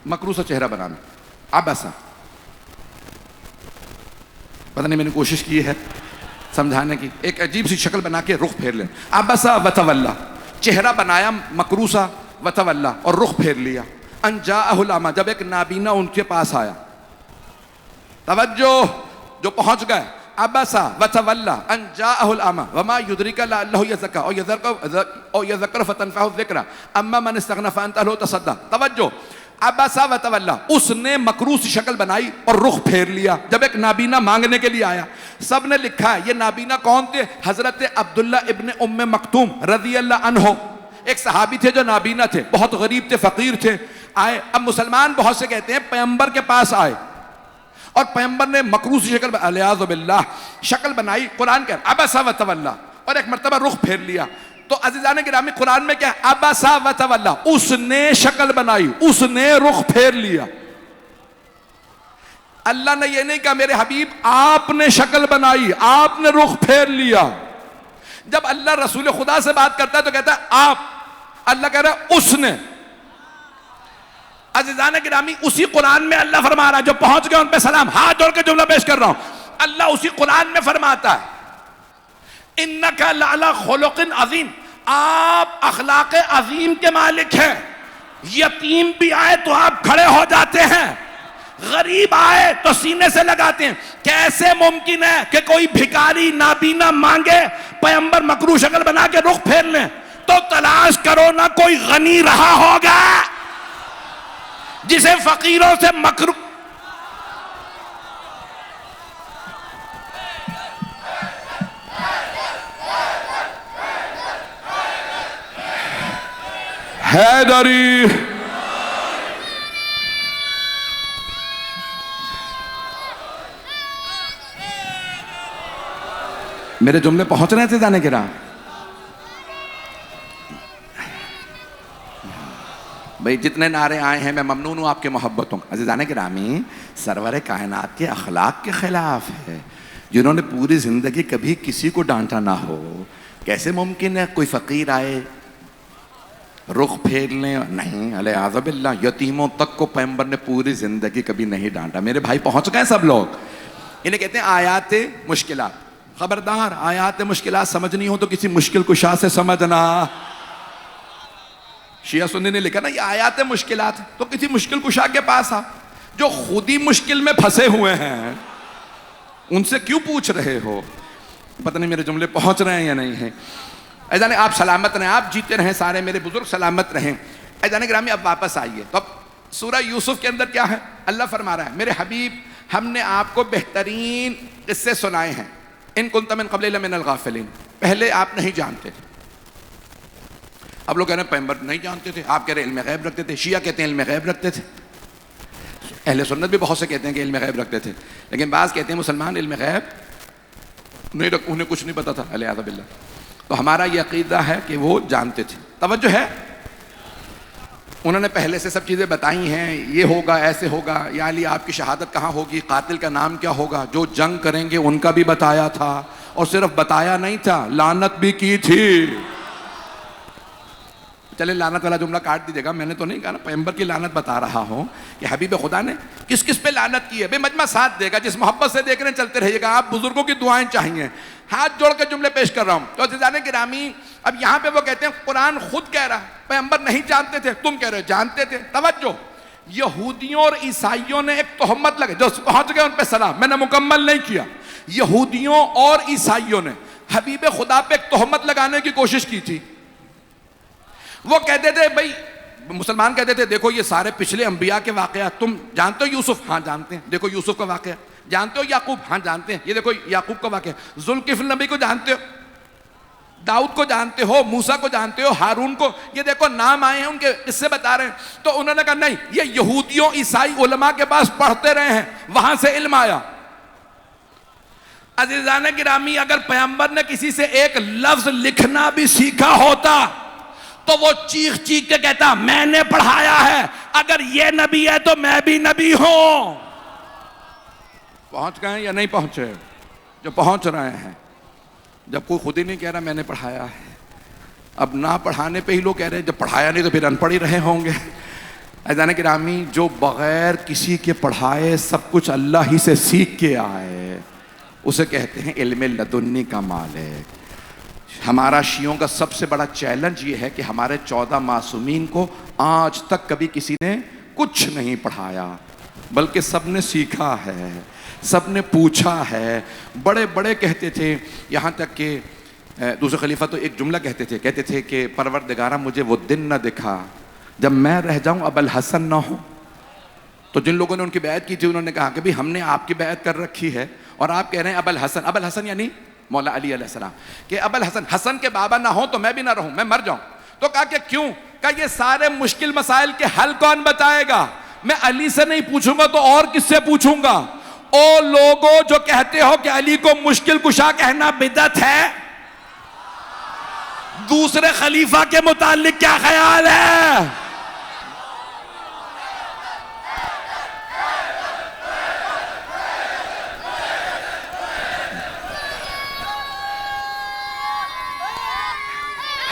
مکروسا چہرہ بنانا. عبسا, پتہ نہیں میں نے کوشش کی ہے سمجھانے کی, ایک عجیب سی شکل بنا کے رخ پھیر لیں. عبسا وتولا, چہرہ بنایا مکروسا, وتولا, اور رخ پھیر لیا. ان جاءہ الاعمی, جب ایک نابینا ان کے پاس آیا. توجہ, جو پہنچ گئے. عبسا وتولا ان جاءہ الاعمی وما يدرك لعلہ یزکا او یذکر فتنفعہ الذکرى اما من استغنی فانت له تصدی. توجہ, عبسا وتولا, اس نے مکروس شکل بنائی اور رخ پھیر لیا جب ایک نابینا مانگنے کے لیے آیا. سب نے لکھا ہے یہ نابینا کون تھے؟ حضرت عبداللہ ابن ام مکتوم رضی اللہ عنہ, ایک صحابی تھے جو نابینا تھے, بہت غریب تھے, فقیر تھے. آئے, اب مسلمان بہت سے کہتے ہیں پیغمبر کے پاس آئے اور پیغمبر نے مکروس شکل الیاذ باللہ شکل بنائی. قرآن کہہ عبسا وتولا, اور ایک مرتبہ رخ پھیر لیا. تو عزیزان گرامی قرآن میں کیا ہے؟ عبسا وتولا, اس نے شکل بنائی, اس نے رخ پھیر لیا. اللہ نے یہ نہیں کہا میرے حبیب آپ نے شکل بنائی, آپ نے رخ پھیر لیا. جب اللہ رسول خدا سے بات کرتا ہے تو کہتا ہے آپ, اللہ کہہ رہا ہے اس نے. عزیزان گرامی اسی قرآن میں اللہ فرما رہا ہے, جو پہنچ گئے ان پہ سلام, ہاتھ جوڑ کے جملہ پیش کر رہا ہوں. اللہ اسی قرآن میں فرماتا ہے انک لعلی خلق عظیم, آپ اخلاق عظیم کے مالک ہیں. یتیم بھی آئے تو آپ کھڑے ہو جاتے ہیں, غریب آئے تو سینے سے لگاتے ہیں. کیسے ممکن ہے کہ کوئی بھکاری نابینا مانگے, پیغمبر مکروہ شکل بنا کے رخ پھیر لیں؟ تو تلاش کرو نہ کوئی غنی رہا ہوگا جسے فقیروں سے مکروہ. حیدری, میرے جملے پہنچ رہے تھے جانے کے راہ. بھئی جتنے نعرے آئے ہیں میں ممنون ہوں آپ کے محبتوں. عزیزان گرامی, سرور کائنات کے اخلاق کے خلاف ہے, جنہوں نے پوری زندگی کبھی کسی کو ڈانٹا نہ ہو. کیسے ممکن ہے کوئی فقیر آئے رخ پھیر لیں؟ نہیں, الیاذ باللہ. یتیموں تک کو پیغمبر نے پوری زندگی کبھی نہیں ڈانٹا. میرے بھائی پہنچ گئے سب لوگ. انہیں کہتے ہیں آیات مشکلات. خبردار, آیات مشکلات سمجھنی ہو تو کسی مشکل کشا سے سمجھنا. شیعہ سنی نے لکھا نا یہ آیات مشکلات, تو کسی مشکل کشا کے پاس آ. جو خود ہی مشکل میں پھنسے ہوئے ہیں ان سے کیوں پوچھ رہے ہو؟ پتہ نہیں میرے جملے پہنچ رہے ہیں یا نہیں ہیں. ایزانے آپ سلامت رہیں, آپ جیتے رہیں, سارے میرے بزرگ سلامت رہیں. ایزانے گرامی اب واپس آئیے. تو اب سورہ یوسف کے اندر کیا ہے؟ اللہ فرما رہا ہے میرے حبیب ہم نے آپ کو بہترین قصے سنائے ہیں. ان کنت من قبل لمن الغافلین, پہلے آپ نہیں جانتے تھے. اب لوگ کہہ رہے ہیں پیغمبر نہیں جانتے تھے, آپ کہہ رہے ہیں علم غیب رکھتے تھے. شیعہ کہتے ہیں علم غیب رکھتے تھے, اہل سنت بھی بہت سے کہتے ہیں کہ علم غیب رکھتے تھے, لیکن بعض کہتے ہیں مسلمان علم غیب نہیں رکھ, انہیں کچھ نہیں پتا تھا. الیاذ باللہ. تو ہمارا یہ عقیدہ ہے کہ وہ جانتے تھے. توجہ ہے, انہوں نے پہلے سے سب چیزیں بتائی ہیں, یہ ہوگا ایسے ہوگا, یا علی آپ کی شہادت کہاں ہوگی, قاتل کا نام کیا ہوگا, جو جنگ کریں گے ان کا بھی بتایا تھا, اور صرف بتایا نہیں تھا لعنت بھی کی تھی. چلے لعنت والا جملہ کاٹ دیجیے گا, میں نے تو نہیں کہا نا, پیغمبر کی لعنت بتا رہا ہوں کہ حبیب خدا نے کس کس پہ لعنت کی ہے. بے مجمع ساتھ دے گا, جس محبت سے دیکھ رہے چلتے رہیے گا. آپ بزرگوں کی دعائیں چاہیے. ہاتھ جوڑ کے جملے پیش کر رہا ہوں. تو عزیزان گرامی اب یہاں پہ وہ کہتے ہیں قرآن خود کہہ رہا ہے پیغمبر نہیں جانتے تھے, تم کہہ رہے جانتے تھے. توجہ, یہودیوں اور عیسائیوں نے ایک تہمت لگے, جو پہنچ گئے ان پہ سلام, میں نے مکمل نہیں کیا. یہودیوں اور عیسائیوں نے حبیب خدا پہ ایک تہمت لگانے کی کوشش کی تھی. وہ کہتے تھے بھائی, مسلمان کہتے تھے دیکھو یہ سارے پچھلے انبیاء کے واقعات, تم جانتے ہو یوسف؟ ہاں جانتے ہیں. دیکھو یوسف کا واقعہ. جانتے ہو یعقوب؟ ہاں جانتے ہیں. یہ دیکھو یعقوب کا واقعہ. ذوالکفل نبی کو جانتے ہو, داؤد کو جانتے ہو, موسیٰ کو جانتے ہو, ہارون کو, یہ دیکھو نام آئے ہیں, ان کے قصے بتا رہے ہیں. تو انہوں نے کہا نہیں, یہ یہودیوں عیسائی علماء کے پاس پڑھتے رہے ہیں, وہاں سے علم آیا. عزیزان گرامی اگر پیغمبر نے کسی سے ایک لفظ لکھنا بھی سیکھا ہوتا تو وہ چیخ چیخ کے کہتا میں نے پڑھایا ہے, اگر یہ نبی ہے تو میں بھی نبی ہوں. پہنچ گئے یا نہیں پہنچے؟ جو پہنچ رہے ہیں. جب کوئی خود ہی نہیں کہہ رہا میں نے پڑھایا ہے, اب نہ پڑھانے پہ ہی لوگ کہہ رہے ہیں جب پڑھایا نہیں تو پھر ان پڑھ ہی رہے ہوں گے. عزیزان گرامی، جو بغیر کسی کے پڑھائے سب کچھ اللہ ہی سے سیکھ کے آئے اسے کہتے ہیں علم لدنی کا مالک۔ ہمارا شیعوں کا سب سے بڑا چیلنج یہ ہے کہ ہمارے 14 معصومین کو آج تک کبھی کسی نے کچھ نہیں پڑھایا، بلکہ سب نے سیکھا ہے، سب نے پوچھا ہے۔ بڑے بڑے کہتے تھے، یہاں تک کہ دوسرے خلیفہ تو ایک جملہ کہتے تھے کہ پروردگارہ مجھے وہ دن نہ دکھا جب میں رہ جاؤں ابو الحسن نہ ہو۔ تو جن لوگوں نے ان کی بیعت کی تھی انہوں نے کہا کہ بھی ہم نے آپ کی بیعت کر رکھی ہے اور آپ کہہ رہے ہیں ابو الحسن، ابو الحسن یعنی مولا علی علیہ السلام، کہ ابو الحسن، حسن کے بابا نہ ہوں تو میں بھی نہ رہوں، میں مر جاؤں۔ تو کہا کہ کیوں؟ کہا یہ سارے مشکل مسائل کے حل کون بتائے گا؟ میں علی سے نہیں پوچھوں گا تو اور کس سے پوچھوں گا؟ او لوگوں جو کہتے ہو کہ علی کو مشکل کشا کہنا بدعت ہے، دوسرے خلیفہ کے متعلق کیا خیال ہے؟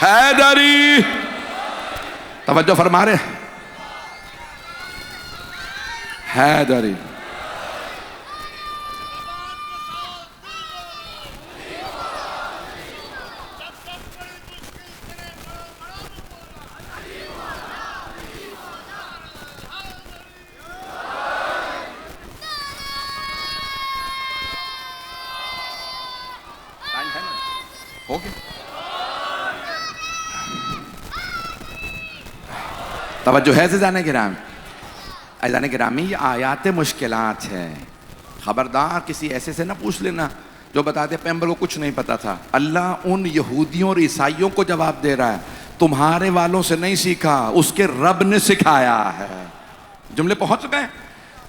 حیدری، توجہ فرما رہے ہیں؟ حیدری، ہو گیا؟ توجہ ہے عزیزان گرامی؟ عزیزان گرامی، یہ آیات مشکلات ہیں، خبردار کسی ایسے سے نہ پوچھ لینا جو بتاتے پیغمبر کو کچھ نہیں پتا تھا۔ اللہ ان یہودیوں اور عیسائیوں کو جواب دے رہا ہے، تمہارے والوں سے نہیں سیکھا، اس کے رب نے سکھایا ہے۔ جملے پہنچ گئے؟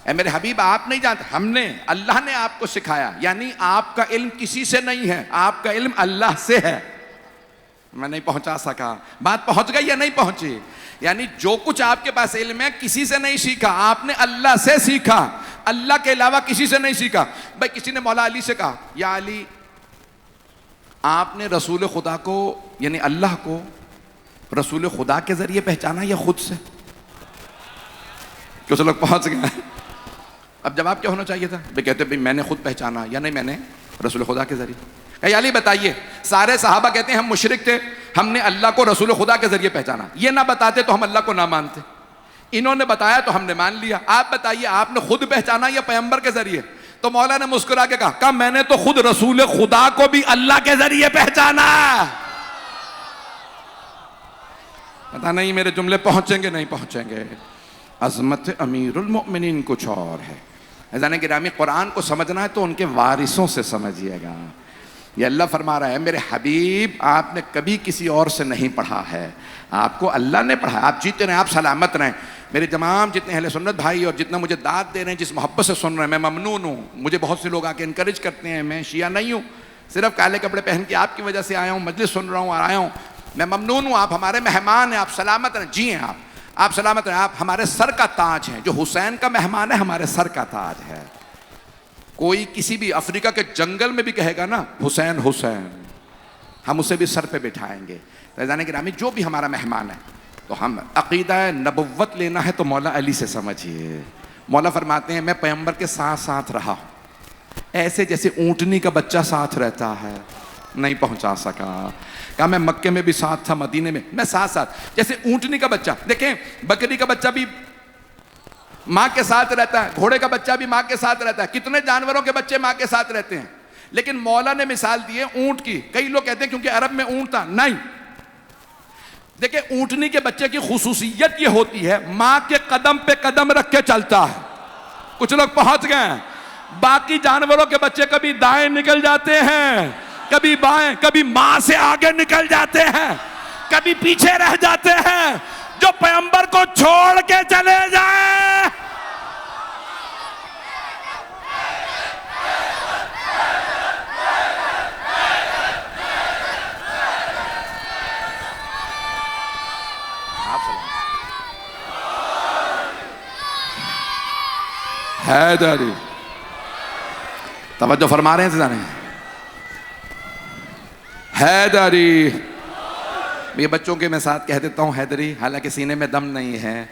اے میرے حبیب آپ نہیں جانتے، ہم نے، اللہ نے آپ کو سکھایا، یعنی آپ کا علم کسی سے نہیں ہے، آپ کا علم اللہ سے ہے۔ میں نہیں پہنچا سکا، بات پہنچ گئی یا نہیں پہنچی؟ یعنی جو کچھ آپ کے پاس علم ہے کسی سے نہیں سیکھا، آپ نے اللہ سے سیکھا، اللہ کے علاوہ کسی سے نہیں سیکھا۔ بھائی کسی نے مولا علی سے کہا، یا علی آپ نے رسول خدا کو یعنی اللہ کو رسول خدا کے ذریعے پہچانا یا خود سے؟ کچھ لوگ پہنچ گئے۔ اب جواب کیا ہونا چاہیے تھا؟ بھائی کہتے بھائی میں نے خود پہچانا یا نہیں، میں نے رسول خدا کے ذریعے۔ اے علی بتائیے، سارے صحابہ کہتے ہیں ہم مشرک تھے، ہم نے اللہ کو رسول خدا کے ذریعے پہچانا، یہ نہ بتاتے تو ہم اللہ کو نہ مانتے، انہوں نے بتایا تو ہم نے مان لیا۔ آپ بتائیے آپ نے خود پہچانا یا پیغمبر کے ذریعے؟ تو مولا نے مسکرا کے کہا میں نے تو خود رسول خدا کو بھی اللہ کے ذریعے پہچانا۔ پتہ نہیں میرے جملے پہنچیں گے نہیں پہنچیں گے؟ عظمت امیر المؤمنین کچھ اور ہے۔ عزیزان گرامی، قرآن کو سمجھنا ہے تو ان کے وارثوں سے سمجھیے گا۔ یہ اللہ فرما رہا ہے میرے حبیب آپ نے کبھی کسی اور سے نہیں پڑھا ہے، آپ کو اللہ نے پڑھا، آپ جیتے رہیں، آپ سلامت رہیں۔ میرے تمام جتنے اہل سنت بھائی اور جتنا مجھے داد دے رہے ہیں، جس محبت سے سن رہے ہیں، میں ممنون ہوں۔ مجھے بہت سے لوگ آ کے انکریج کرتے ہیں، میں شیعہ نہیں ہوں، صرف کالے کپڑے پہن کے آپ کی وجہ سے آیا ہوں، مجلس سن رہا ہوں اور آیا ہوں، میں ممنون ہوں۔ آپ ہمارے مہمان ہیں، آپ سلامت رہیں، جی ہیں آپ سلامت رہیں، آپ ہمارے سر کا تاج ہیں۔ جو حسین کا مہمان ہے ہمارے سر کا تاج ہے۔ کوئی کسی بھی افریقہ کے جنگل میں بھی کہے گا نا حسین حسین، ہم اسے بھی سر پہ بٹھائیں گے۔ عزیزان گرامی، جو بھی ہمارا مہمان ہے تو ہم عقیدہ نبوت لینا ہے تو مولا علی سے سمجھیے۔ مولا فرماتے ہیں میں پیغمبر کے ساتھ ساتھ رہا ہوں، ایسے جیسے اونٹنی کا بچہ ساتھ رہتا ہے، نہیں پہنچا سکا۔ کہا میں مکے میں بھی ساتھ تھا، مدینے میں میں ساتھ جیسے اونٹنی کا بچہ۔ دیکھیں بکری کا بچہ بھی ماں کے ساتھ رہتا ہے، گھوڑے کا بچہ بھی ماں کے ساتھ رہتا ہے، کتنے جانوروں کے بچے ماں کے ساتھ رہتے ہیں، لیکن مولا نے مثال دی ہے اونٹ کی۔ کئی لوگ کہتے ہیں کیونکہ عرب میں اونٹ تھا، نہیں۔ دیکھیں اونٹنی کے بچے کی خصوصیت یہ ہوتی ہے ماں کے قدم پہ قدم رکھ کے چلتا ہے۔ کچھ لوگ پہنچ گئے ہیں۔ باقی جانوروں کے بچے کبھی دائیں نکل جاتے ہیں، کبھی بائیں، کبھی ماں سے آگے نکل جاتے ہیں، کبھی پیچھے رہ جاتے ہیں۔ جو پیغمبر کو چھوڑ کے چلے جائیں، حیدری، توجہ فرما رہے ہیں سیدھا نہیں؟ حیدری، یہ بچوں کے میں ساتھ کہہ دیتا ہوں حیدری، حالانکہ سینے میں دم نہیں ہے۔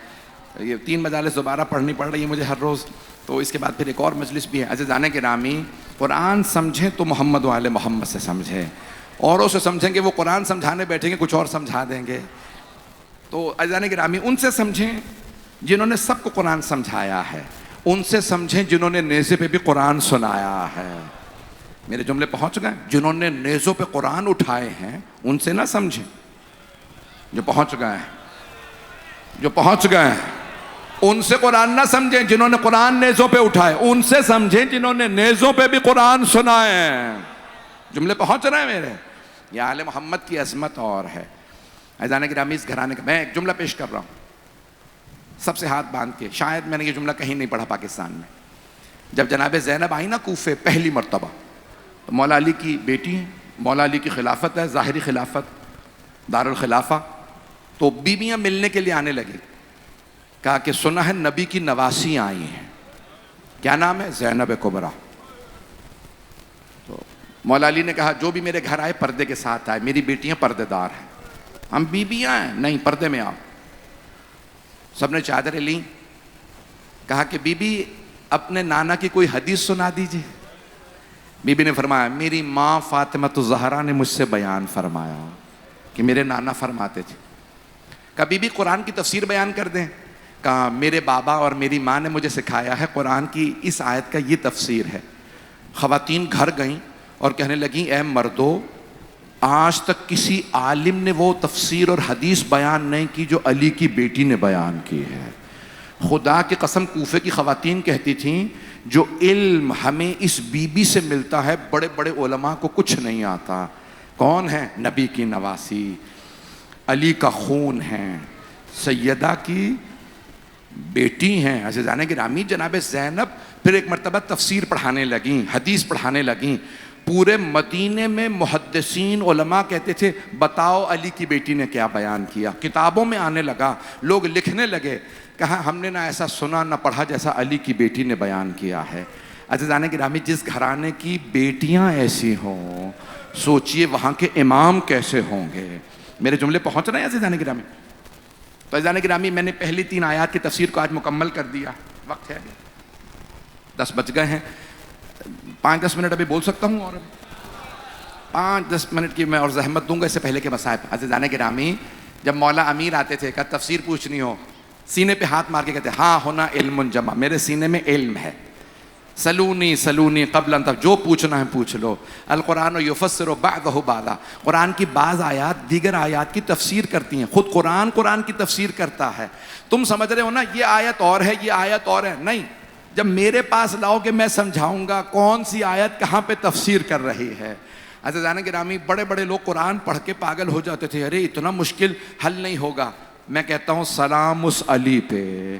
یہ 3 مجالس دوبارہ پڑھنی پڑ رہی ہے مجھے ہر روز، تو اس کے بعد پھر ایک اور مجلس بھی ہے۔ عزیزان گرامی، قرآن سمجھیں تو محمد و آل محمد سے سمجھیں، اوروں سے سمجھیں گے وہ قرآن سمجھانے بیٹھیں گے کچھ اور سمجھا دیں گے۔ تو عزیزان گرامی ان سے سمجھیں جنہوں نے سب کو قرآن سمجھایا ہے، ان سے سمجھیں جنہوں نے نیزے پہ بھی قرآن سنایا ہے۔ میرے جملے پہنچ گئے؟ جنہوں نے نیزوں پہ قرآن اٹھائے ہیں ان سے نہ سمجھیں، جو پہنچ گئے ہیں، جو پہنچ گئے ہیں ان سے قرآن نہ سمجھیں، جنہوں نے قرآن نیزوں پہ اٹھائے ان سے سمجھیں جنہوں نے نیزوں پہ بھی قرآن سنائے ہیں۔ جملے پہنچ رہے ہیں میرے؟ یہ آل محمد کی عظمت اور ہے۔ عزیزان گرامی اس گھرانے کا میں ایک جملہ پیش کر رہا ہوں سب سے ہاتھ باندھ کے، شاید میں نے یہ جملہ کہیں نہیں پڑھا پاکستان میں۔ جب جناب زینب آئی نا کوفے پہلی مرتبہ، مولا علی کی بیٹی ہیں، مولا علی کی خلافت ہے، ظاہری خلافت دارالخلافہ، تو بیویاں ملنے کے لیے آنے لگی، کہا کہ سنا ہے نبی کی نواسی آئی ہیں، کیا نام ہے؟ زینب کبریٰ۔ تو مولا علی نے کہا جو بھی میرے گھر آئے پردے کے ساتھ آئے، میری بیٹیاں پردے دار ہیں، ہم بیویاں ہیں نہیں پردے میں آؤ۔ سب نے چادریں لیں، کہا کہ بی بی اپنے نانا کی کوئی حدیث سنا دیجیے۔ بی بی نے فرمایا میری ماں فاطمہ الزہرا نے مجھ سے بیان فرمایا کہ میرے نانا فرماتے تھے۔ کہا بی بی قرآن کی تفسیر بیان کر دیں؟ کہا میرے بابا اور میری ماں نے مجھے سکھایا ہے قرآن کی اس آیت کا یہ تفسیر ہے۔ خواتین گھر گئیں اور کہنے لگیں اے مردو، آج تک کسی عالم نے وہ تفسیر اور حدیث بیان نہیں کی جو علی کی بیٹی نے بیان کی ہے۔ خدا کی قسم کوفے کی خواتین کہتی تھیں جو علم ہمیں اس بی بی سے ملتا ہے بڑے بڑے علماء کو کچھ نہیں آتا۔ کون ہے؟ نبی کی نواسی، علی کا خون ہے، سیدہ کی بیٹی ہیں۔ عزیزان گرامی جناب زینب پھر ایک مرتبہ تفسیر پڑھانے لگیں، حدیث پڑھانے لگیں۔ پورے مدینے میں محدثین علماء کہتے تھے بتاؤ علی کی بیٹی نے کیا بیان کیا۔ کتابوں میں آنے لگا، لوگ لکھنے لگے، کہا ہم نے نہ ایسا سنا نہ پڑھا جیسا علی کی بیٹی نے بیان کیا ہے۔ عزیزان گرامی جس گھرانے کی بیٹیاں ایسی ہوں سوچئے وہاں کے امام کیسے ہوں گے۔ میرے جملے پہنچ رہے ہیں عزیزان گرامی؟ تو عزیزان گرامی میں نے پہلی 3 آیات کی تفسیر کو آج مکمل کر دیا۔ وقت ہے 10 بج گئے ہیں، 5-10 منٹ ابھی بول سکتا ہوں، اور 5-10 منٹ کی میں اور زحمت دوں گا اس سے پہلے کے مصائب۔ عزیزان گرامی جب مولا امیر آتے تھے کہ تفسیر پوچھنی ہو سینے پہ ہاتھ مار کے کہتے ہاں ہونا علم جمع، میرے سینے میں علم ہے، سلونی قبل ان جو پوچھنا ہے پوچھ لو۔ القرآن یفسر بعضہ بعضا، قرآن کی بعض آیات دیگر آیات کی تفسیر کرتی ہیں، خود قرآن کی تفسیر کرتا ہے۔ تم سمجھ رہے ہو نا یہ آیت اور ہے یہ آیت اور ہے، نہیں، جب میرے پاس لاؤ کہ میں سمجھاؤں گا کون سی آیت کہاں پہ تفسیر کر رہی ہے۔ عزیزان گرامی بڑے بڑے لوگ قرآن پڑھ کے پاگل ہو جاتے تھے، ارے اتنا مشکل حل نہیں ہوگا۔ میں کہتا ہوں سلام اس علی پہ،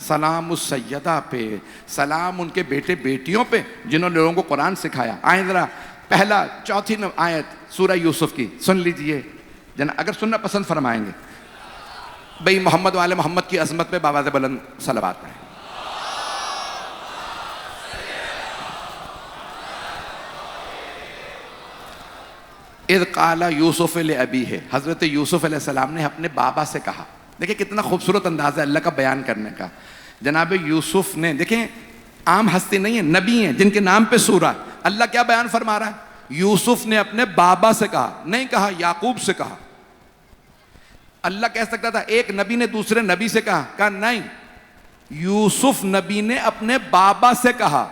سلام اس سیدہ پہ، سلام ان کے بیٹے بیٹیوں پہ جنہوں نے لوگوں کو قرآن سکھایا۔ آئیں ذرا پہلا 4 آیت سورہ یوسف کی سن لیجئے، اگر سننا پسند فرمائیں گے بھئی محمد والے محمد کی عظمت پہ باواز بلند صلوات پڑھیں۔ اذ قال یوسف لابیہ، حضرت یوسف علیہ السلام نے اپنے بابا سے کہا۔ دیکھیں کتنا خوبصورت انداز ہے اللہ کا بیان کرنے کا۔ جناب یوسف نے، دیکھیں عام ہستی نہیں ہے، نبی ہیں جن کے نام پہ سورہ، اللہ کیا بیان فرما رہا ہے؟ یوسف نے اپنے بابا سے کہا، نہیں کہا یعقوب سے کہا۔ اللہ کہہ سکتا تھا ایک نبی نے دوسرے نبی سے کہا نہیں، یوسف نبی نے اپنے بابا سے کہا۔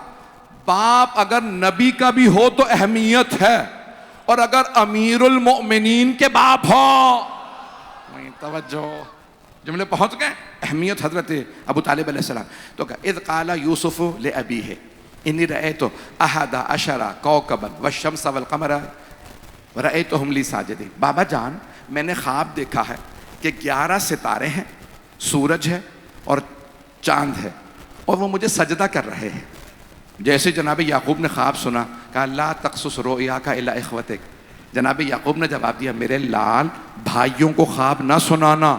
باپ اگر نبی کا بھی ہو تو اہمیت ہے، اور اگر امیر المؤمنین کے باپ ہو، توجہ، جملے پہنچ گئے، اہمیت حضرت ابو طالب علیہ السلام۔ تو کہا اذ قال یوسف لابیہ انی رأیت 11 کوکبا والشمس والقمر ورأیتہم لی ساجدین۔ بابا جان میں نے خواب دیکھا ہے کہ 11 ستارے ہیں، سورج ہے اور چاند ہے، اور وہ مجھے سجدہ کر رہے ہیں۔ جیسے جناب یعقوب نے خواب سنا، کہا لا تقصص رؤیاک الی اخوتک، جناب یعقوب نے جواب دیا میرے لال بھائیوں کو خواب نہ سنانا۔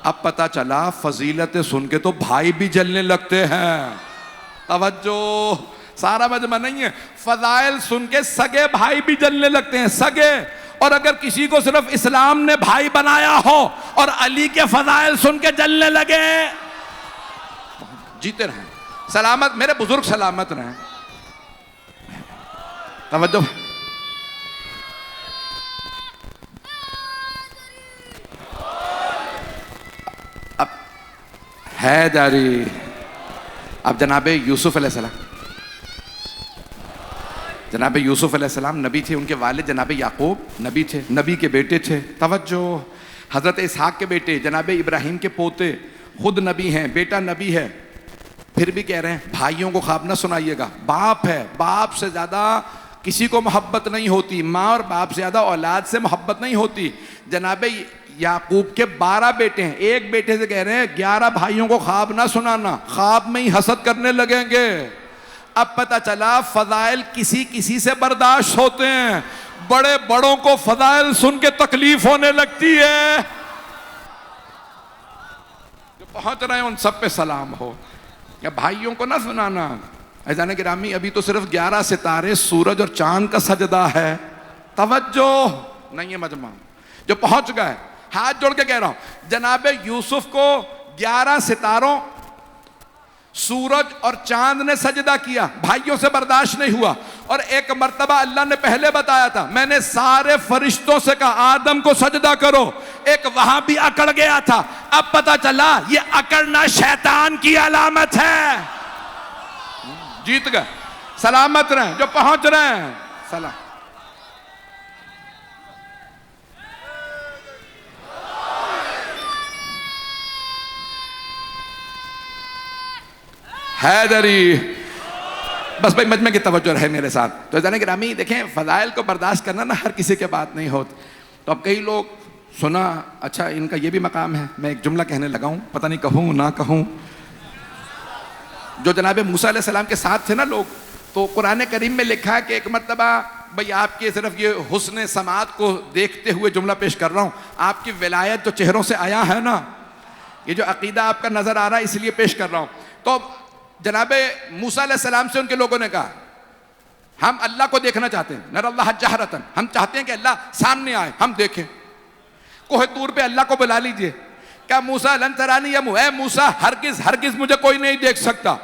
اب پتہ چلا فضیلتیں سن کے تو بھائی بھی جلنے لگتے ہیں۔ توجہ، سارا مجمع نہیں ہے، فضائل سن کے سگے بھائی بھی جلنے لگتے ہیں، سگے۔ اور اگر کسی کو صرف اسلام نے بھائی بنایا ہو اور علی کے فضائل سن کے جلنے لگے، جیتے رہیں سلامت، میرے بزرگ سلامت رہیں. توجہ. اب حیدری، اب جناب یوسف علیہ السلام، جناب یوسف علیہ السلام نبی تھے، ان کے والد جناب یعقوب نبی تھے، نبی کے بیٹے تھے. توجہ. حضرت اسحاق کے بیٹے، جناب ابراہیم کے پوتے، خود نبی ہیں، بیٹا نبی ہے. پھر بھی کہہ رہے ہیں بھائیوں کو خواب نہ سنائیے گا. باپ ہے، باپ سے زیادہ کسی کو محبت نہیں ہوتی، ماں اور باپ سے زیادہ اولاد سے محبت نہیں ہوتی. جناب یعقوب کے 12 بیٹے ہیں، ایک بیٹے سے کہہ رہے ہیں 11 بھائیوں کو خواب نہ سنانا، خواب میں ہی حسد کرنے لگیں گے. اب پتہ چلا فضائل کسی کسی سے برداشت ہوتے ہیں، بڑے بڑوں کو فضائل سن کے تکلیف ہونے لگتی ہے. جو پہنچ رہے ہیں ان سب پہ سلام ہو. یا بھائیوں کو نہ سنانا. عزیزان گرامی ابھی تو صرف 11 ستارے، سورج اور چاند کا سجدہ ہے. توجہ نہیں ہے مجمع. جو پہنچ گئے ہاتھ جوڑ کے کہہ رہا ہوں، جناب یوسف کو 11 ستاروں، سورج اور چاند نے سجدہ کیا، بھائیوں سے برداشت نہیں ہوا. اور ایک مرتبہ اللہ نے پہلے بتایا تھا، میں نے سارے فرشتوں سے کہا آدم کو سجدہ کرو. ایک وہاں بھی اکڑ گیا تھا. اب پتہ چلا یہ اکڑنا شیطان کی علامت ہے. جیت گئے. سلامت رہیں جو پہنچ رہے ہیں. سلام. حیدری. بس بھائی مجمع کی توجہ رہے میرے ساتھ. تو عزیزان گرامی دیکھیں فضائل کو برداشت کرنا نہ ہر کسی کے بات نہیں ہوتی. تو اب کئی لوگ سنا اچھا ان کا یہ بھی مقام ہے، میں ایک جملہ کہنے لگا ہوں، پتہ نہیں کہوں نہ کہوں. جو جناب موسیٰ علیہ السلام کے ساتھ تھے نا لوگ، تو قرآن کریم میں لکھا ہے کہ ایک مرتبہ، بھئی آپ کے صرف یہ حسن سماعت کو دیکھتے ہوئے جملہ پیش کر رہا ہوں، آپ کی ولایت جو چہروں سے آیا ہے نا، یہ جو عقیدہ آپ کا نظر آ رہا ہے اس لیے پیش کر رہا ہوں. تو جناب موسیٰ علیہ السلام سے ان کے لوگوں نے کہا ہم اللہ کو دیکھنا چاہتے ہیں، نر اللہ جہرتن، ہم چاہتے ہیں کہ اللہ سامنے آئے، ہم دیکھیں. کوہ طور پہ اللہ کو بلا لیجئے. کہا موسیٰ لن ترانی یا اے موسیٰ ہرگز ہرگز مجھے کوئی نہیں دیکھ سکتا.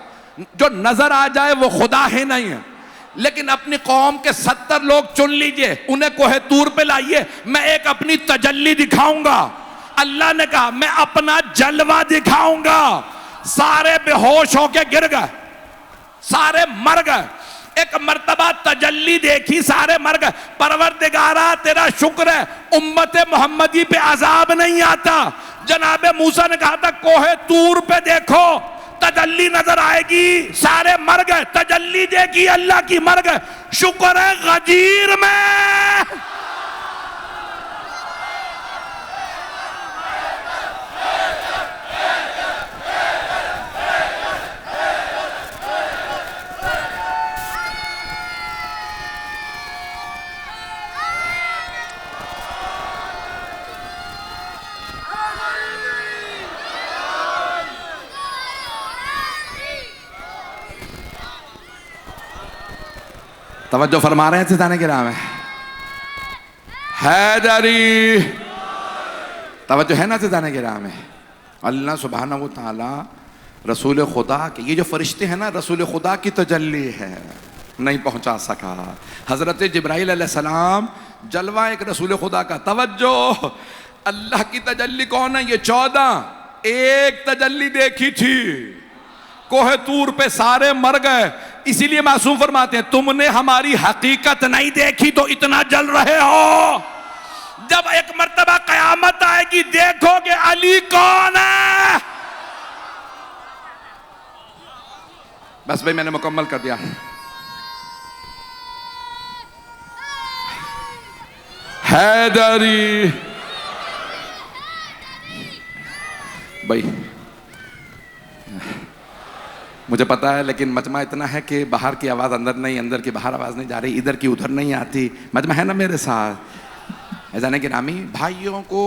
جو نظر آ جائے وہ خدا ہی نہیں ہے. لیکن اپنی قوم کے 70 لوگ چن لیجئے، انہیں کوہ طور پہ لائیے، میں ایک اپنی تجلی دکھاؤں گا. اللہ نے کہا میں اپنا جلوہ دکھاؤں گا. سارے بے ہوش ہو کے گر گئے، سارے مر گئے. ایک مرتبہ تجلی دیکھی، سارے مر گئے. پروردگارا تیرا شکر ہے امت محمدی پہ عذاب نہیں آتا. جناب موسیٰ نے کہا تھا کوہ طور پہ دیکھو تجلی نظر آئے گی. سارے مر گئے. تجلی دیکھی اللہ کی، مر گئے. شکر ہے غدیر میں توجہ فرما رہے ہیں عزیزان کرام. حیدری. توجہ ہے نا عزیزان کرام. اللہ سبحانہ و تعالی رسول خدا کے یہ جو فرشتے ہیں نا، رسول خدا کی تجلی ہے، نہیں پہنچا سکا. حضرت جبرائیل علیہ السلام جلوہ ایک رسول خدا کا. توجہ اللہ کی تجلی کون ہے؟ یہ 14 ایک تجلی دیکھی تھی کوہ طور پہ، سارے مر گئے. اسی لیے معصوم فرماتے ہیں تم نے ہماری حقیقت نہیں دیکھی تو اتنا جل رہے ہو. جب ایک مرتبہ قیامت آئے گی دیکھو کہ علی کون ہے. بس بھائی میں نے مکمل کر دیا. حیدری. بھائی مجھے پتا ہے لیکن مجمع اتنا ہے کہ باہر کی آواز اندر نہیں، اندر کی باہر آواز نہیں جا رہی، ادھر کی ادھر نہیں آتی. مجمع ہے نا میرے ساتھ. عزیزان گرامی بھائیوں کو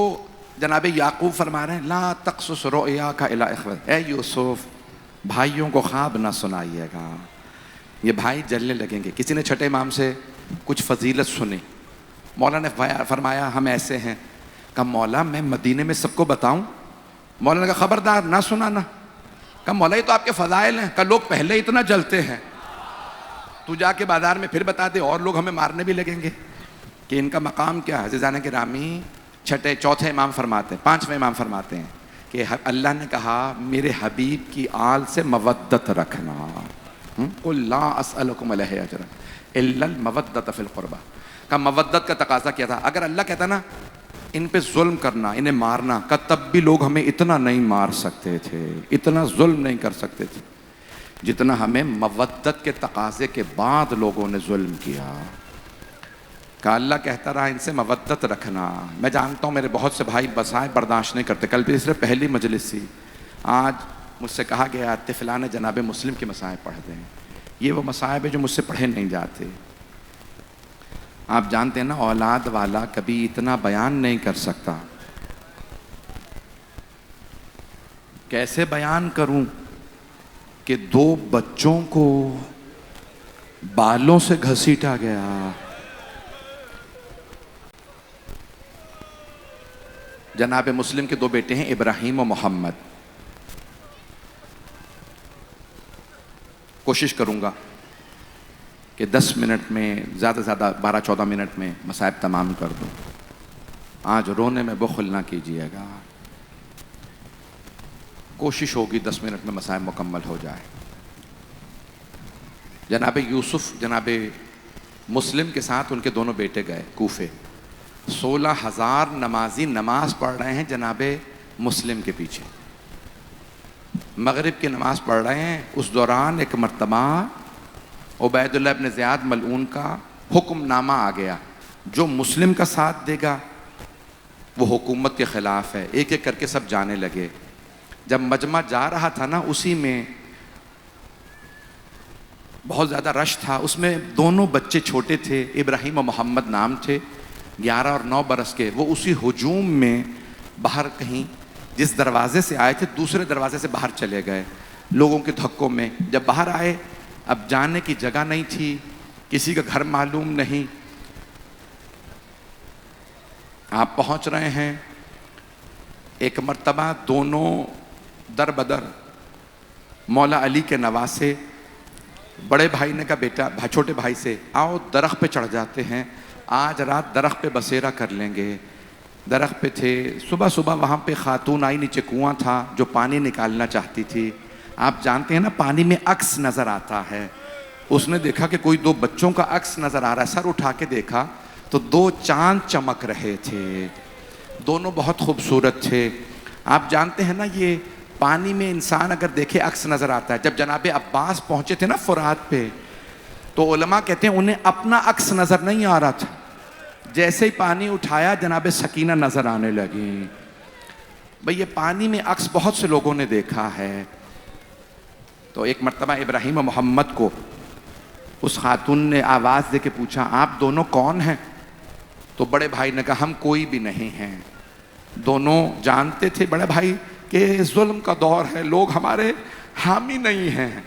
جناب یعقوب فرما رہے ہیں لا تقصص رؤیاک الی اخوتک، اے یوسف بھائیوں کو خواب نہ سنائیے گا. یہ بھائی جلنے لگیں گے. کسی نے چھٹے امام سے کچھ فضیلت سنی، مولا نے فرمایا ہم ایسے ہیں. کہا مولا میں مدینے میں سب کو بتاؤں؟ مولا نے کہا خبردار نہ سنانا. کہا مولا یہ تو آپ کے فضائل ہیں. کہا لوگ پہلے اتنا جلتے ہیں, تو جا کے بازار میں پھر بتا دے اور لوگ ہمیں مارنے بھی لگیں گے کہ ان کا مقام کیا ہے. عزیزان گرامی, چوتھے امام فرماتے ہیں, پانچویں امام فرماتے ہیں کہ اللہ نے کہا میرے حبیب کی آل سے مودت رکھنا. قل لا اسألکم علیہ اجرا الا المودۃ فی القربہ. کا مودت کا تقاضا کیا تھا. اگر اللہ کہتا نا ان پہ ظلم کرنا, انہیں مارنا, کا تب بھی لوگ ہمیں اتنا نہیں مار سکتے تھے, اتنا ظلم نہیں کر سکتے تھے جتنا ہمیں مودت کے تقاضے کے بعد لوگوں نے ظلم کیا. کہ اللہ کہتا رہا ان سے مودت رکھنا. میں جانتا ہوں میرے بہت سے بھائی مسائب برداشت نہیں کرتے. کل بھی صرف پہلی مجلس تھی, آج مجھ سے کہا گیا طفلان جناب مسلم کے مسائب پڑھ دیں. یہ وہ مسائب ہیں جو مجھ سے پڑھے نہیں جاتے. آپ جانتے ہیں نا اولاد والا کبھی اتنا بیان نہیں کر سکتا. کیسے بیان کروں کہ 2 بچوں کو بالوں سے گھسیٹا گیا. جناب مسلم کے 2 بیٹے ہیں, ابراہیم و محمد. کوشش کروں گا کہ 10 منٹ میں, زیادہ سے زیادہ 12-14 منٹ میں مسائب تمام کر دوں. آج رونے میں بخل نہ کیجیے گا, کوشش ہوگی 10 منٹ میں مسائب مکمل ہو جائے. جناب یوسف جناب مسلم کے ساتھ ان کے دونوں بیٹے گئے کوفے. 16,000 نمازی نماز پڑھ رہے ہیں جناب مسلم کے پیچھے, مغرب کی نماز پڑھ رہے ہیں. اس دوران ایک مرتبہ عبید اللہ ابن زیاد ملعون کا حکم نامہ آ گیا, جو مسلم کا ساتھ دے گا وہ حکومت کے خلاف ہے. ایک ایک کر کے سب جانے لگے. جب مجمع جا رہا تھا نا, اسی میں بہت زیادہ رش تھا. اس میں دونوں بچے چھوٹے تھے, ابراہیم و محمد نام تھے, 11 اور 9 برس کے. وہ اسی ہجوم میں باہر کہیں جس دروازے سے آئے تھے دوسرے دروازے سے باہر چلے گئے لوگوں کے دھکوں میں. جب باہر آئے اب جانے کی جگہ نہیں تھی, کسی کا گھر معلوم نہیں. آپ پہنچ رہے ہیں. ایک مرتبہ دونوں در بدر مولا علی کے نواسے. بڑے بھائی نے کہا بیٹا چھوٹے بھائی سے آؤ درخت پہ چڑھ جاتے ہیں, آج رات درخت پہ بسیرا کر لیں گے. درخت پہ تھے. صبح صبح وہاں پہ خاتون آئی, نیچے کنواں تھا, جو پانی نکالنا چاہتی تھی. آپ جانتے ہیں نا پانی میں عکس نظر آتا ہے. اس نے دیکھا کہ کوئی 2 بچوں کا عکس نظر آ رہا ہے. سر اٹھا کے دیکھا تو 2 چاند چمک رہے تھے. دونوں بہت خوبصورت تھے. آپ جانتے ہیں نا یہ پانی میں انسان اگر دیکھے عکس نظر آتا ہے. جب جناب عباس پہنچے تھے نا فرات پہ, تو علماء کہتے ہیں انہیں اپنا عکس نظر نہیں آ رہا تھا. جیسے ہی پانی اٹھایا جناب سکینہ نظر آنے لگی. بھئی یہ پانی میں عکس بہت سے لوگوں نے دیکھا ہے. تو ایک مرتبہ ابراہیم و محمد کو اس خاتون نے آواز دے کے پوچھا آپ دونوں کون ہیں؟ تو بڑے بھائی نے کہا ہم کوئی بھی نہیں ہیں. دونوں جانتے تھے بڑے بھائی کہ ظلم کا دور ہے, لوگ ہمارے حامی نہیں ہیں.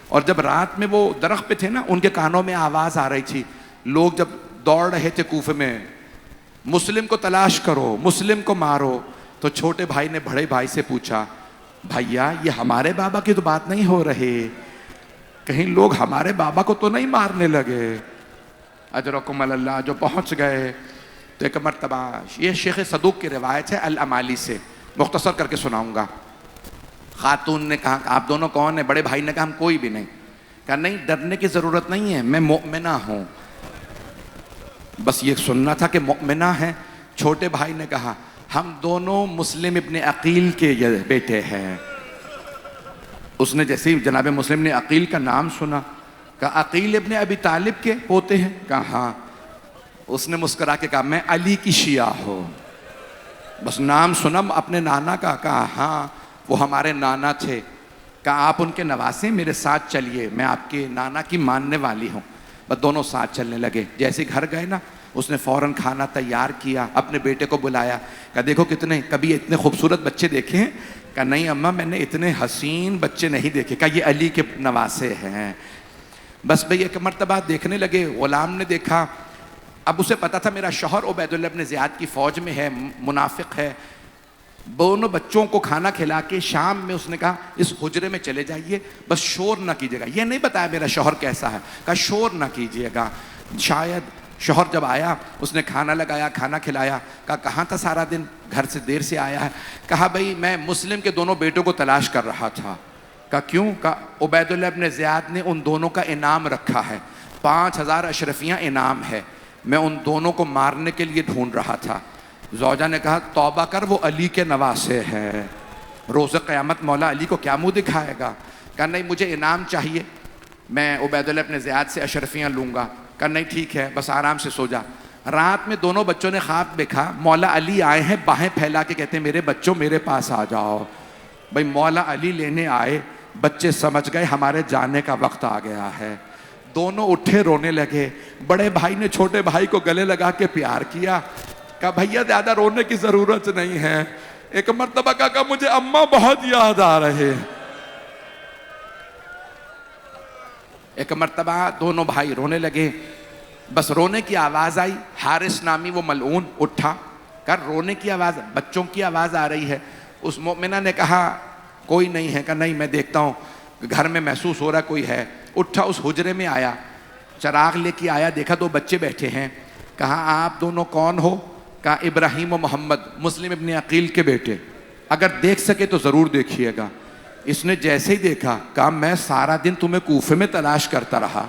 اور جب رات میں وہ درخت پہ تھے نا, ان کے کانوں میں آواز آ رہی تھی. لوگ جب دوڑ رہے تھے کوفے میں, مسلم کو تلاش کرو, مسلم کو مارو. تو چھوٹے بھائی نے بڑے بھائی سے پوچھا بھیا یہ ہمارے بابا کی تو بات نہیں ہو رہی, کہیں لوگ ہمارے بابا کو تو نہیں مارنے لگے؟ اجرکم اللہ. جو پہنچ گئے تو ایک مرتبہ, یہ شیخ صدوق کی روایت ہے الامالی سے, مختصر کر کے سناؤں گا. خاتون نے کہا آپ دونوں کون ہیں؟ بڑے بھائی نے کہا ہم کوئی بھی نہیں. کہا نہیں ڈرنے کی ضرورت نہیں ہے, میں مؤمنہ ہوں. بس یہ سننا تھا کہ مؤمنہ ہیں. چھوٹے بھائی نے کہا ہم دونوں مسلم ابن عقیل کے بیٹے ہیں. اس نے جیسے ہی جناب مسلم نے عقیل کا نام سنا, کہا عقیل ابن ابی طالب کے پوتے ہیں؟ کہا ہاں. اس نے مسکرا کے کہا میں علی کی شیعہ ہوں. بس نام سنا اپنے نانا کا. کہا ہاں وہ ہمارے نانا تھے. کہا آپ ان کے نواسے, میرے ساتھ چلیے, میں آپ کے نانا کی ماننے والی ہوں. بس دونوں ساتھ چلنے لگے. جیسے گھر گئے نا, اس نے فوراً کھانا تیار کیا, اپنے بیٹے کو بلایا. کہا دیکھو کبھی اتنے خوبصورت بچے دیکھے ہیں؟ کہا نہیں اماں میں نے اتنے حسین بچے نہیں دیکھے. کہا یہ علی کے نواسے ہیں. بس بھئی ایک مرتبہ دیکھنے لگے. غلام نے دیکھا, اب اسے پتا تھا میرا شوہر عبید اللہ ابن زیاد کی فوج میں ہے, منافق ہے. دونوں بچوں کو کھانا کھلا کے شام میں اس نے کہا اس حجرے میں چلے جائیے, بس شور نہ کیجیے گا. یہ نہیں بتایا میرا شوہر کیسا ہے, کہا شور نہ کیجیے گا. شاید شوہر جب آیا اس نے کھانا لگایا, کھانا کھلایا. کہا کہاں تھا سارا دن, گھر سے دیر سے آیا ہے. کہا بھائی میں مسلم کے دونوں بیٹوں کو تلاش کر رہا تھا. کہا کیوں؟ کہا عبید اللہ ابن زیاد نے ان دونوں کا انعام رکھا ہے, 5000 اشرفیاں انعام ہے, میں ان دونوں کو مارنے کے لیے ڈھونڈ رہا تھا. زوجہ نے کہا توبہ کر, وہ علی کے نواسے ہے, روز قیامت مولا علی کو کیا منہ دکھائے گا. کہا نہیں مجھے انعام چاہیے, میں عبید اللہ ابن زیاد سے اشرفیاں لوں گا. کہا نہیں ٹھیک ہے, بس آرام سے سو جا. رات میں دونوں بچوں نے خواب دیکھا مولا علی آئے ہیں, باہیں پھیلا کے کہتے ہیں میرے بچوں میرے پاس آ جاؤ. بھائی مولا علی لینے آئے, بچے سمجھ گئے ہمارے جانے کا وقت آ گیا ہے. دونوں اٹھے رونے لگے. بڑے بھائی نے چھوٹے بھائی کو گلے لگا کے پیار کیا. کہا بھیا زیادہ رونے کی ضرورت نہیں ہے. ایک مرتبہ کہا مجھے اماں بہت یاد آ رہے. ایک مرتبہ دونوں بھائی رونے لگے, بس رونے کی آواز آئی. حارث نامی وہ ملعون اٹھا, کہا رونے کی آواز, بچوں کی آواز آ رہی ہے. اس مومنہ نے کہا کوئی نہیں ہے. کہا نہیں میں دیکھتا ہوں, گھر میں محسوس ہو رہا کوئی ہے. اٹھا اس حجرے میں آیا, چراغ لے کے آیا, دیکھا 2 بچے بیٹھے ہیں. کہا آپ دونوں کون ہو؟ کہا ابراہیم و محمد, مسلم ابن عقیل کے بیٹے, اگر دیکھ سکے تو ضرور دیکھیے گا. اس نے جیسے ہی دیکھا کہا میں سارا دن تمہیں کوفے میں تلاش کرتا رہا,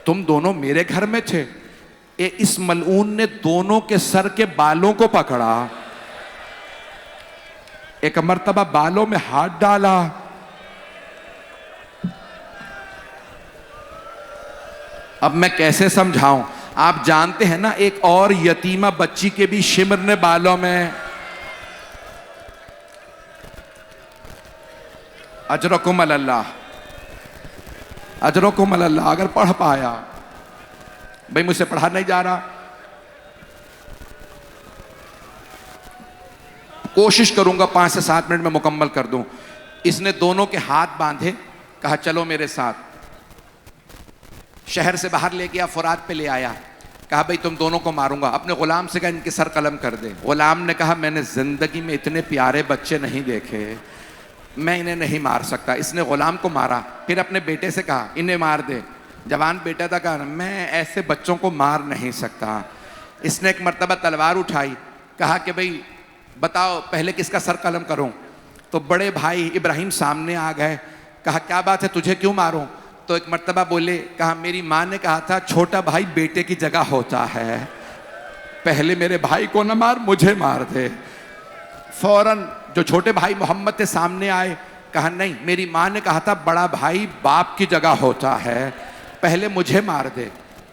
تم دونوں میرے گھر میں تھے. اس ملعون نے دونوں کے سر کے بالوں کو پکڑا, ایک مرتبہ بالوں میں ہاتھ ڈالا. اب میں کیسے سمجھاؤں, آپ جانتے ہیں نا ایک اور یتیمہ بچی کے بھی شمر نے بالوں میں. اجرکم اللہ, اجرکم اللہ. اگر پڑھ پایا, بھئی مجھ سے پڑھا نہیں جا رہا, کوشش کروں گا 5 سے 7 منٹ میں مکمل کر دوں. اس نے دونوں کے ہاتھ باندھے, کہا چلو میرے ساتھ. شہر سے باہر لے گیا, فرات پہ لے آیا. کہا بھئی تم دونوں کو ماروں گا. اپنے غلام سے کہا ان کے سر قلم کر دے. غلام نے کہا میں نے زندگی میں اتنے پیارے بچے نہیں دیکھے, میں انہیں نہیں مار سکتا. اس نے غلام کو مارا. پھر اپنے بیٹے سے کہا انہیں مار دے. جوان بیٹا تھا, کہا میں ایسے بچوں کو مار نہیں سکتا. اس نے ایک مرتبہ تلوار اٹھائی, کہا کہ بھئی بتاؤ پہلے کس کا سر قلم کروں. تو بڑے بھائی ابراہیم سامنے آ گئے. کہا کیا بات ہے, تجھے کیوں ماروں؟ تو ایک مرتبہ بولے, کہا میری ماں نے کہا تھا چھوٹا بھائی بیٹے کی جگہ ہوتا ہے, پہلے میرے بھائی کو نہ مار, مجھے مار دے. فوراً جو چھوٹے بھائی محمد کے سامنے آئے, کہا نہیں میری ماں نے کہا تھا بڑا بھائی باپ کی جگہ ہوتا ہے, پہلے مجھے مار دے.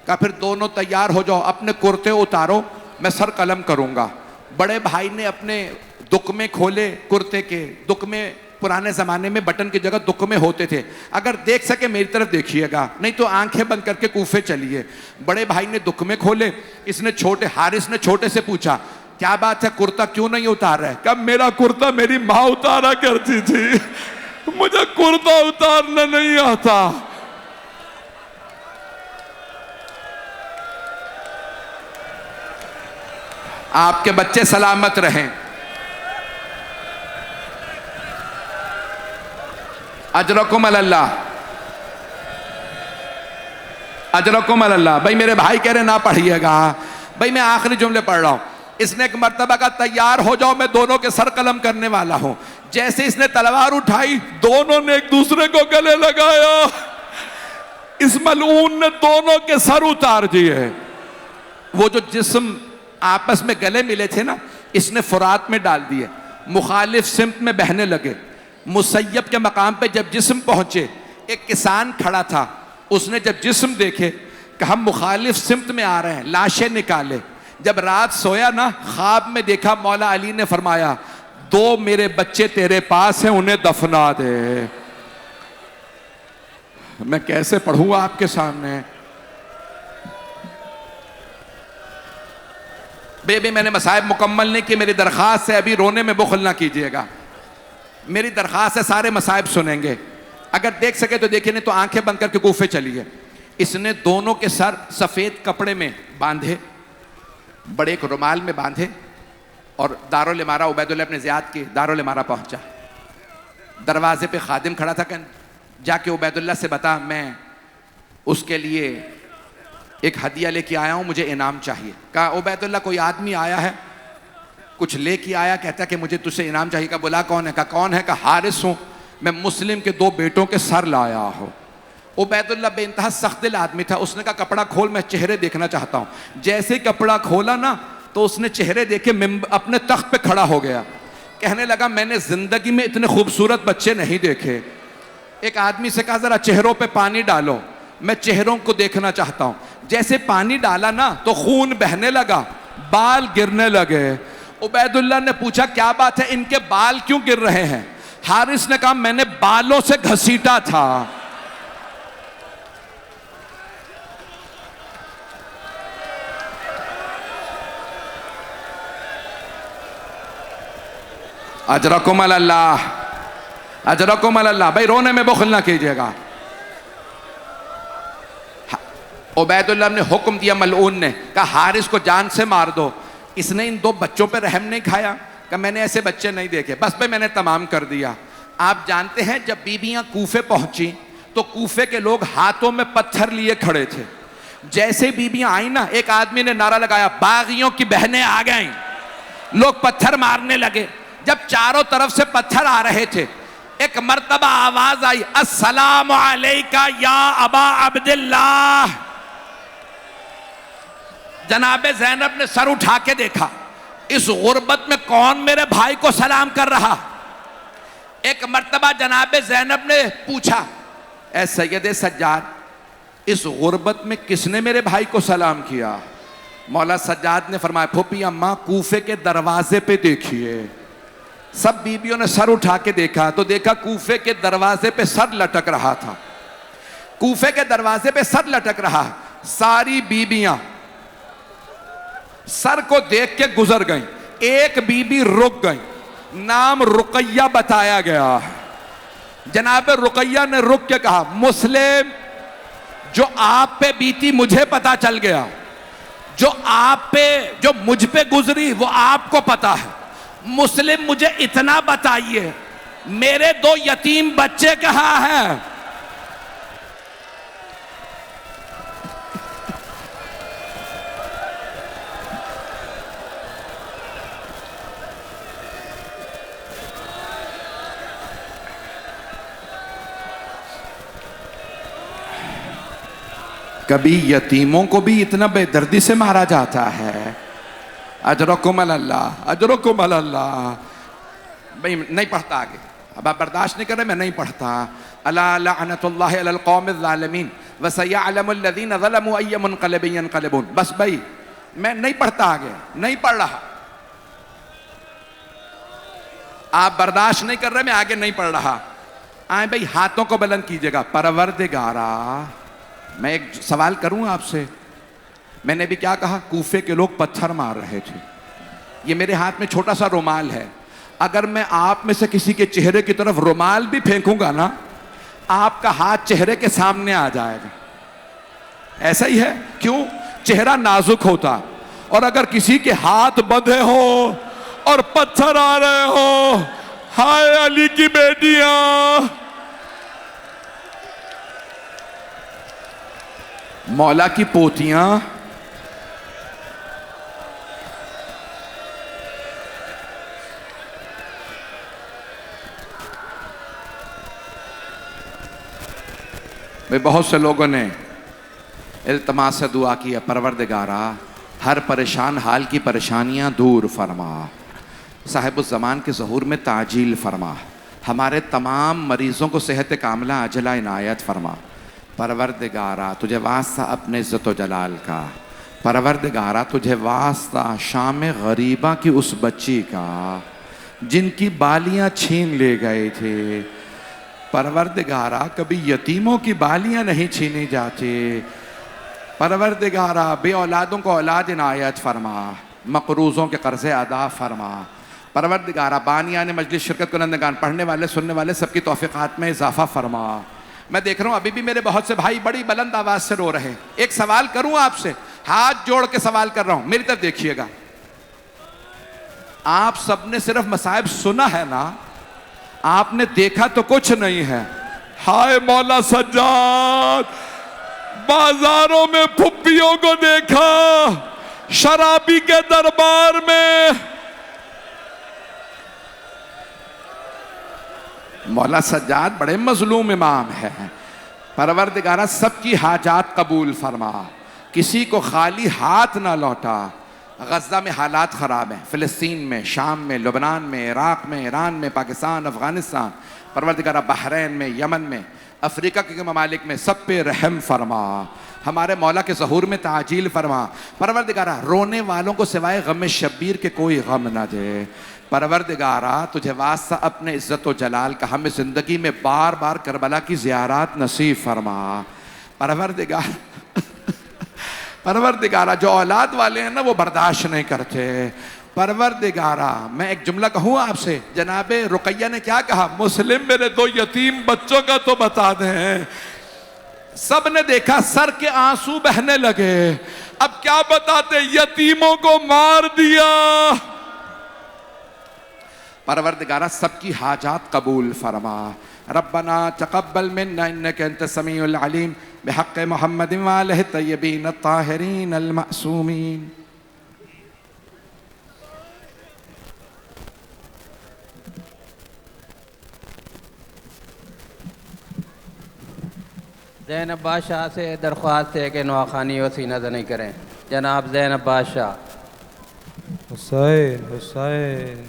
کہا پھر دونوں تیار ہو جاؤ, اپنے کرتے اتارو, میں سر قلم کروں گا. بڑے بھائی نے اپنے دکمے کھولے کرتے کے. دکمے پرانے زمانے میں بٹن کی جگہ دکمے ہوتے تھے, اگر دیکھ سکے میری طرف دیکھیے گا, نہیں تو آنکھیں بند کر کے کوفے چلیے. بڑے بھائی نے دکمے کھولے. اس نے حارث نے چھوٹے سے پوچھا کیا بات ہے, کرتا کیوں نہیں اتار رہا ہے؟ کہا میرا کرتا میری ماں اتارا کرتی تھی, مجھے کرتا اتارنا نہیں آتا. آپ کے بچے سلامت رہیں. اجرکم اللہ, اجرکم اللہ. بھائی میرے بھائی کہہ رہے نہ پڑھیے گا. بھائی میں آخری جملے پڑھ رہا ہوں. اس نے ایک مرتبہ کا تیار ہو جاؤ, میں دونوں کے سر قلم کرنے والا ہوں. جیسے اس نے تلوار اٹھائی, دونوں نے ایک دوسرے کو گلے لگایا. اس ملعون نے دونوں کے سر اتار دیے. وہ جو جسم آپس میں گلے ملے تھے نا, اس نے فرات میں ڈال دیے, مخالف سمت میں بہنے لگے. مسیب کے مقام پہ جب جسم پہنچے, ایک کسان کھڑا تھا, اس نے جب جسم دیکھے کہ ہم مخالف سمت میں آ رہے ہیں, لاشیں نکالے. جب رات سویا نا, خواب میں دیکھا مولا علی نے فرمایا 2 میرے بچے تیرے پاس ہیں, انہیں دفنا دے. میں کیسے پڑھوں آپ کے سامنے؟ بے میں نے مصائب مکمل نہیں کی. میری درخواست ہے ابھی رونے میں بخل نہ کیجیے گا. میری درخواست ہے سارے مصائب سنیں گے, اگر دیکھ سکے تو دیکھیں, نہیں تو آنکھیں بند کر کے کوفے چلیے. اس نے دونوں کے سر سفید کپڑے میں باندھے, بڑے ایک رومال میں باندھے. اور دارالامارہ عبید اللہ ابن زیاد کے دارالامارہ پہنچا. دروازے پہ خادم کھڑا تھا کہ جا کے عبید اللہ سے بتا میں اس کے لیے ایک ہدیہ لے کے آیا ہوں, مجھے انعام چاہیے. کہا عبید اللہ کوئی آدمی آیا ہے کچھ لے کے آیا, کہتا کہ مجھے تجھ سے انعام چاہیے. کہا بلا کون ہے؟ کہا کون ہے؟ کہا حارث ہوں, میں مسلم کے 2 بیٹوں کے سر لایا ہوں. عبید اللہ بے انتہا سخت دل آدمی تھا, اس نے کہا کپڑا کھول, میں چہرے دیکھنا چاہتا ہوں. جیسے کپڑا کھولا نا تو اس نے چہرے دیکھے اپنے تخت پہ کھڑا ہو گیا. کہنے لگا میں نے زندگی میں اتنے خوبصورت بچے نہیں دیکھے. ایک آدمی سے کہا ذرا چہروں پہ پانی ڈالو, میں چہروں کو دیکھنا چاہتا ہوں. جیسے پانی ڈالا نا تو خون بہنے لگا, بال گرنے لگے. عبید اللہ نے پوچھا کیا بات ہے, ان کے بال کیوں گر رہے ہیں؟ حارث نے کہا میں نے بالوں سے گھسیٹا تھا. اجرکم اللہ, اجرکم اللہ. بھائی رونے میں بخل نہ کیجیے گا. عبید اللہ نے حکم دیا ملعون نے, کہا حارث کو جان سے مار دو. اس نے ان 2 بچوں پہ رحم نہیں کھایا کہ میں نے ایسے بچے نہیں دیکھے, بس پہ میں نے تمام کر دیا. آپ جانتے ہیں جب بیویاں کوفے پہنچی تو کوفے کے لوگ ہاتھوں میں پتھر لیے کھڑے تھے. جیسے بیویاں آئیں نا, ایک آدمی نے نعرہ لگایا باغیوں کی بہنیں آ گئیں. لوگ پتھر مارنے لگے. جب چاروں طرف سے پتھر آ رہے تھے ایک مرتبہ آواز آئی السلام علیکہ یا ابا عبداللہ. جناب زینب نے سر اٹھا کے دیکھا, اس غربت میں کون میرے بھائی کو سلام کر رہا. ایک مرتبہ جناب زینب نے پوچھا اے سید سجاد, اس غربت میں کس نے میرے بھائی کو سلام کیا؟ مولا سجاد نے فرمایا پھوپھی اماں کوفے کے دروازے پہ دیکھیے. سب بیبیوں نے سر اٹھا کے دیکھا تو دیکھا کوفے کے دروازے پہ سر لٹک رہا تھا. کوفے کے دروازے پہ سر لٹک رہا. ساری بیبیاں سر کو دیکھ کے گزر گئیں. ایک بیوی رک گئی, نام رقیہ بتایا گیا. جناب رقیہ نے رک کے کہا مسلم, جو آپ پہ بیتی مجھے پتا چل گیا, جو مجھ پہ گزری وہ آپ کو پتا ہے. مسلم مجھے اتنا بتائیے میرے 2 یتیم بچے کہاں ہیں؟ کبھی یتیموں کو بھی اتنا بے دردی سے مارا جاتا ہے. اجرکم اللہ, اجرکم اللہ. بھئی نہیں پڑھتا آگے, اب آپ برداشت نہیں کر رہے, میں نہیں پڑھتا. الا لعنت اللہ علی القوم الظالمین وسیعلم الذین ظلموا ای منقلب ینقلبون. بس بھئی میں نہیں پڑھتا آگے, نہیں پڑھ رہا. آپ برداشت نہیں کر رہے, میں آگے نہیں پڑھ رہا. آئیں بھئی ہاتھوں کو بلند کیجئے گا. پروردگارا, میں ایک سوال کروں آپ سے. میں نے بھی کیا کہا, کوفے کے لوگ پتھر مار رہے تھے. یہ میرے ہاتھ میں چھوٹا سا رومال ہے, اگر میں آپ میں سے کسی کے چہرے کی طرف رومال بھی پھینکوں گا نا, آپ کا ہاتھ چہرے کے سامنے آ جائے گا. ایسا ہی ہے, کیوں؟ چہرہ نازک ہوتا, اور اگر کسی کے ہاتھ بندھے ہو اور پتھر آ رہے ہو, ہائے علی کی بیٹیاں, مولا کی پوتیاں, بہت سے لوگوں نے التماس سے دعا کی ہے پروردگارا ہر پریشان حال کی پریشانیاں دور فرما, صاحب الزمان کے ظہور میں تعجیل فرما, ہمارے تمام مریضوں کو صحت کاملہ عاجلہ عنایت فرما. پروردگارا تجھے واسطہ اپنے عزت و جلال کا, پروردگارا تجھے واسطہ شام غریبہ کی اس بچی کا جن کی بالیاں چھین لے گئے تھے. پروردگارا کبھی یتیموں کی بالیاں نہیں چھینی جاتی. پروردگارا بے اولادوں کو اولاد عنایت فرما, مقروضوں کے قرض ادا فرما. پروردگارا بانیان مجلس شرکت کنندگان, پڑھنے والے سننے والے سب کی توفیقات میں اضافہ فرما. میں دیکھ رہا ہوں ابھی بھی میرے بہت سے بھائی بڑی بلند آواز سے رو رہے ہیں. ایک سوال کروں آپ سے, ہاتھ جوڑ کے سوال کر رہا ہوں, میری طرف دیکھیے گا. آپ سب نے صرف مصائب سنا ہے نا, آپ نے دیکھا تو کچھ نہیں ہے. ہائے مولا سجاد, بازاروں میں پھپھیوں کو دیکھا, شرابی کے دربار میں. مولا سجاد بڑے مظلوم امام ہیں. پروردگارہ سب کی حاجات قبول فرما, کسی کو خالی ہاتھ نہ لوٹا. غزہ میں حالات خراب ہیں, فلسطین میں, شام میں, لبنان میں, عراق میں, ایران میں, پاکستان, افغانستان. پروردگارہ بحرین میں, یمن میں, افریقہ کے ممالک میں, سب پہ رحم فرما. ہمارے مولا کے ظہور میں تعجیل فرما. پروردگارہ رونے والوں کو سوائے غم شبیر کے کوئی غم نہ دے. پروردگارہ تجھے واسطہ اپنے عزت و جلال کا ہمیں زندگی میں بار بار کربلا کی زیارات نصیب فرما. پروردگارہ جو اولاد والے ہیں نا وہ برداشت نہیں کرتے. پروردگارہ میں ایک جملہ کہوں آپ سے, جناب رقیہ نے کیا کہا, مسلم میرے 2 یتیم بچوں کا تو بتا دیں. سب نے دیکھا سر کے آنسو بہنے لگے, اب کیا بتاتے, یتیموں کو مار دیا. پروردگارہ سب کی حاجات قبول فرما. ربنا تقبل منا انك انت السميع العليم بحق محمد وآلہ الطیبین الطاہرین المعصومین. زینب بادشاہ سے درخواست ہے کہ نواخوانی و سینہ زنی کریں. جناب زینب بادشاہ. حسین حسین